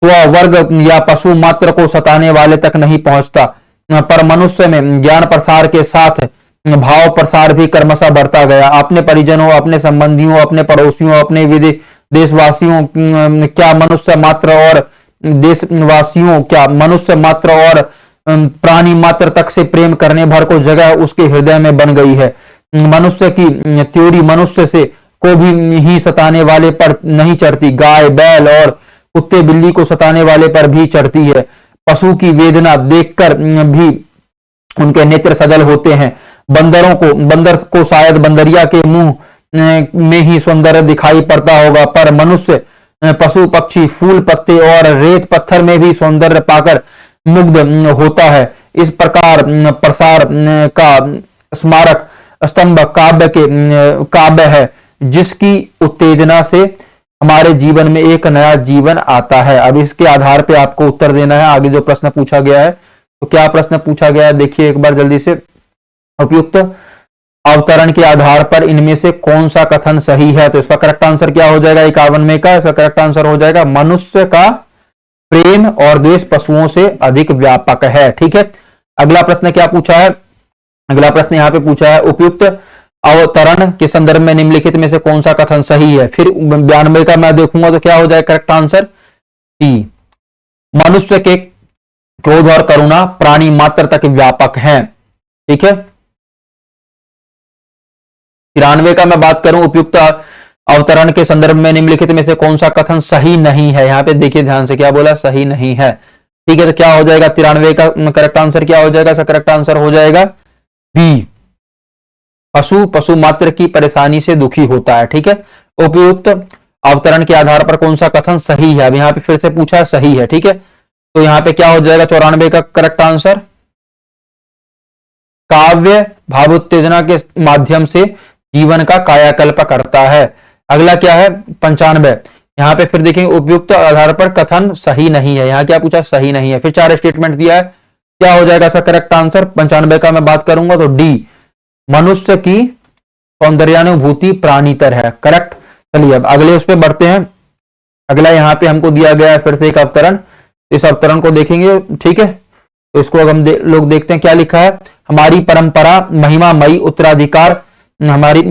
वर्ग या पशु मात्र को सताने वाले तक नहीं पहुंचता। पर मनुष्य में ज्ञान प्रसार के साथ भाव प्रसार भी क्रमशः बढ़ता गया। अपने परिजनों, अपने संबंधियों, अपने पड़ोसियों, अपने देशवासियों, क्या मनुष्य मात्र और देशवासियों, क्या मनुष्य मात्र और प्राणी मात्र तक से प्रेम करने भर को जगह उसके हृदय में बन गई है। मनुष्य की त्योरी मनुष्य से को भी ही सताने वाले पर नहीं चढ़ती, गाय बैल और कुत्ते बिल्ली को सताने वाले पर भी चढ़ती है। पशु की वेदना देखकर भी उनके नेत्र सजल होते हैं। बंदर को शायद बंदरिया के मुंह में ही सौंदर्य दिखाई पड़ता होगा, पर मनुष्य पशु पक्षी फूल पत्ते और रेत पत्थर में भी सौंदर्य पाकर मुग्ध होता है। इस प्रकार प्रसार का स्मारक स्तंभ काव्य है, जिसकी उत्तेजना से हमारे जीवन में एक नया जीवन आता है। अब इसके आधार पे आपको उत्तर देना है। आगे जो प्रश्न पूछा गया है, तो क्या प्रश्न पूछा गया है देखिए एक बार जल्दी से। उपयुक्त अवतरण के आधार पर इनमें से कौन सा कथन सही है? तो इसका करेक्ट आंसर क्या हो जाएगा 51 में का? इसका करेक्ट आंसर हो जाएगा मनुष्य का प्रेम और द्वेष पशुओं से अधिक व्यापक है। ठीक है, अगला प्रश्न क्या पूछा है? अगला प्रश्न यहां पे पूछा है उपयुक्त अवतरण के संदर्भ में निम्नलिखित में से कौन सा कथन सही है? फिर 92 का मैं देखूंगा तो क्या हो जाएगा करेक्ट आंसर? टी, मनुष्य के क्रोध और करुणा प्राणी मात्र तक व्यापक है। ठीक है, 93 का मैं बात करूं उपयुक्त अवतरण के संदर्भ में निम्नलिखित में से कौन सा कथन सही नहीं है? यहां पे देखिए ध्यान से, क्या बोला? सही नहीं है। ठीक है, तो क्या हो जाएगा 93 का करेक्ट आंसर क्या हो जाएगा? इसका करेक्ट आंसर हो जाएगा बी, पशु मात्र की परेशानी से दुखी होता है। ठीक है, उपयुक्त अवतरण के आधार पर कौन सा कथन सही है? अब यहां पे फिर से पूछा सही है। ठीक है, तो यहां पे क्या हो जाएगा 94 का करेक्ट आंसर? काव्य भावोत्तेजना के माध्यम से जीवन का कायाकल्प करता है। अगला क्या है 95, यहां पे फिर देखेंगे उपयुक्त आधार पर कथन सही नहीं है। यहां क्या पूछा? सही नहीं है। फिर 4 स्टेटमेंट दिया है, क्या हो जाएगा इसका करेक्ट आंसर? 95 का मैं बात करूंगा तो डी, मनुष्य की सौंदर्यानुभूति प्राणीतर है। करेक्ट। चलिए अब अगले उस पर बढ़ते हैं। अगला यहां पे हमको दिया गया है फिर से एक अवतरण, इस अवतरण को देखेंगे। ठीक है, तो इसको हम लोग देखते हैं क्या लिखा है। हमारी परंपरा महिमामयी उत्तराधिकार, हमारी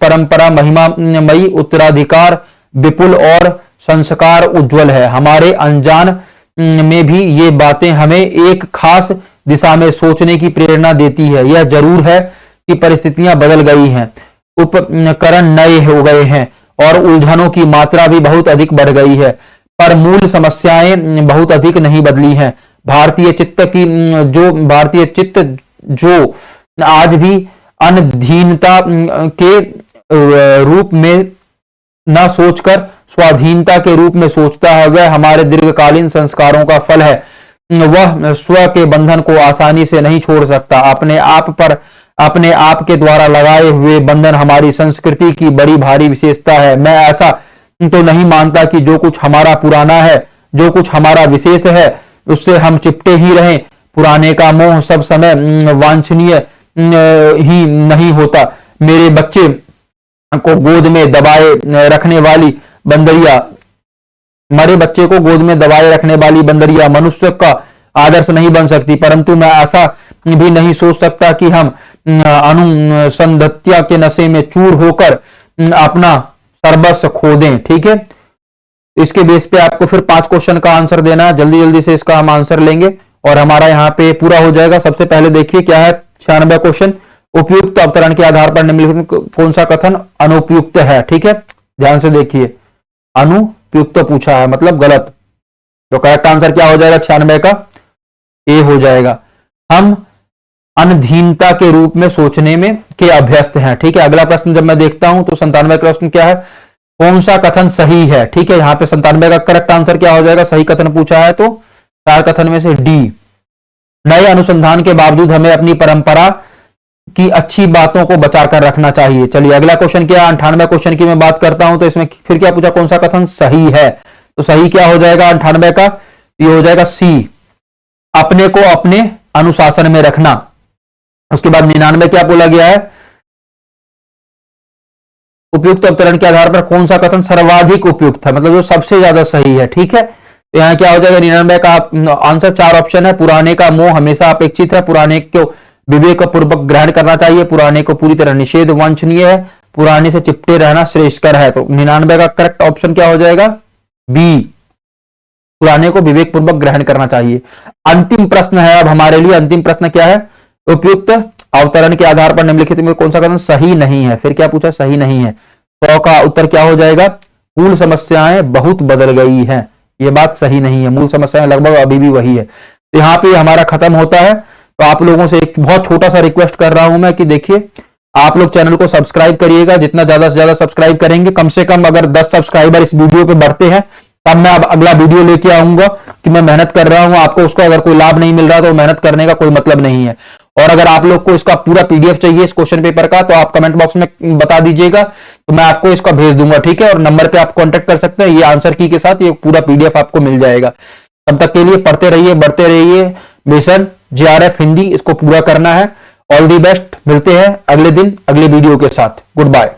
परंपरा महिमामयी उत्तराधिकार विपुल और संस्कार उज्जवल है। हमारे अनजान में भी ये बातें हमें एक खास दिशा में सोचने की प्रेरणा देती है। यह जरूर है कि परिस्थितियां बदल गई हैं, उपकरण नए हो गए हैं और उलझनों की मात्रा भी बहुत अधिक बढ़ गई है, पर मूल समस्याएं बहुत अधिक नहीं बदली हैं। भारतीय चित्त जो आज भी अनधीनता के रूप में न सोचकर स्वाधीनता के रूप में सोचता है, वह हमारे दीर्घकालीन संस्कारों का फल है। वह स्व के बंधन को आसानी से नहीं छोड़ सकता। अपने आप के द्वारा लगाए हुए बंधन हमारी संस्कृति की बड़ी भारी विशेषता है। मैं ऐसा तो नहीं मानता कि जो कुछ हमारा पुराना है, जो कुछ हमारा विशेष है, उससे हम चिपटे ही रहें। पुराने का मोह सब समय वांछनीय ही नहीं होता। मेरे बच्चे को गोद में दबाए रखने वाली बंदरिया, मरे बच्चे को गोद में दबाए रखने वाली बंदरिया मनुष्य का आदर्श नहीं बन सकती, परंतु मैं ऐसा भी नहीं सोच सकता कि हम अनुसंधत्या के नशे में चूर होकर अपना सर्वस्व खो दें। ठीक है, इसके बेस पे आपको फिर 5 क्वेश्चन का आंसर देना है। जल्दी जल्दी से इसका हम आंसर लेंगे और हमारा यहाँ पे पूरा हो जाएगा। सबसे पहले देखिए क्या है 96 क्वेश्चन, उपयुक्त अवतरण के आधार पर निम्नलिखित कौन सा कथन अनुपयुक्त है? ठीक है, ध्यान से देखिए, अनुपयुक्त पूछा है मतलब गलत। तो करेक्ट आंसर क्या हो जाएगा 96 का? ए हो जाएगा। हम अनधीनता के रूप में सोचने में के अभ्यस्त हैं। ठीक है, अगला प्रश्न जब मैं देखता हूं तो 97 का प्रश्न क्या है, कौन सा कथन सही है। ठीक है, यहां पे 97 का करेक्ट आंसर क्या हो जाएगा, सही कथन पूछा है तो 4 कथन में से डी। नए अनुसंधान के बावजूद हमें अपनी परंपरा की अच्छी बातों को बचाकर रखना चाहिए। चलिए अगला क्वेश्चन क्या, 98 क्वेश्चन की मैं बात करता हूं तो इसमें फिर क्या पूछा, कौन सा कथन सही है। तो सही क्या हो जाएगा 98 का, ये हो जाएगा सी, अपने को अपने अनुशासन में रखना। उसके बाद 99 क्या बोला गया है, उपयुक्त अवतरण के आधार पर कौन सा कथन सर्वाधिक उपयुक्त है, मतलब जो सबसे ज्यादा सही है। ठीक है, तो यहां क्या हो जाएगा 99 का आंसर 4 ऑप्शन है। पुराने का मोह हमेशा अपेक्षित है, पुराने को विवेक पूर्वक ग्रहण करना चाहिए, पुराने को पूरी तरह निषेध वांछनीय है, पुराने से चिपटे रहना श्रेष्ठकर है। तो 99 का करेक्ट ऑप्शन क्या हो जाएगा, बी, पुराने को विवेक पूर्वक ग्रहण करना चाहिए। अंतिम प्रश्न है अब हमारे लिए, अंतिम प्रश्न क्या है, उपयुक्त अवतरण के आधार पर निम्नलिखित में कौन सा कथन सही नहीं है। फिर क्या पूछा, सही नहीं है। 100 का उत्तर क्या हो जाएगा, मूल समस्याएं बहुत बदल गई हैं, ये बात सही नहीं है, मूल समस्याएं लगभग अभी भी वही है। तो यहां पे हमारा खत्म होता है। तो आप लोगों से एक बहुत छोटा सा रिक्वेस्ट कर रहा हूं मैं कि देखिए आप लोग चैनल को सब्सक्राइब करिएगा, जितना ज्यादा से ज्यादा सब्सक्राइब करेंगे, कम से कम अगर 10 सब्सक्राइबर इस वीडियो पे बढ़ते हैं तब मैं अब अगला वीडियो लेके आऊंगा कि मैं मेहनत कर रहा हूं, आपको उसका अगर कोई लाभ नहीं मिल रहा तो मेहनत करने का कोई मतलब नहीं है। और अगर आप लोग को इसका पूरा पीडीएफ चाहिए इस क्वेश्चन पेपर का तो आप कमेंट बॉक्स में बता दीजिएगा, तो मैं आपको इसका भेज दूंगा। ठीक है, और नंबर पे आप कांटेक्ट कर सकते हैं, ये आंसर की के साथ ये पूरा पीडीएफ आपको मिल जाएगा। तब तक के लिए पढ़ते रहिए, बढ़ते रहिए, मिशन जेआरएफ हिंदी इसको पूरा करना है। ऑल दी बेस्ट, मिलते हैं अगले दिन अगले वीडियो के साथ। Good bye.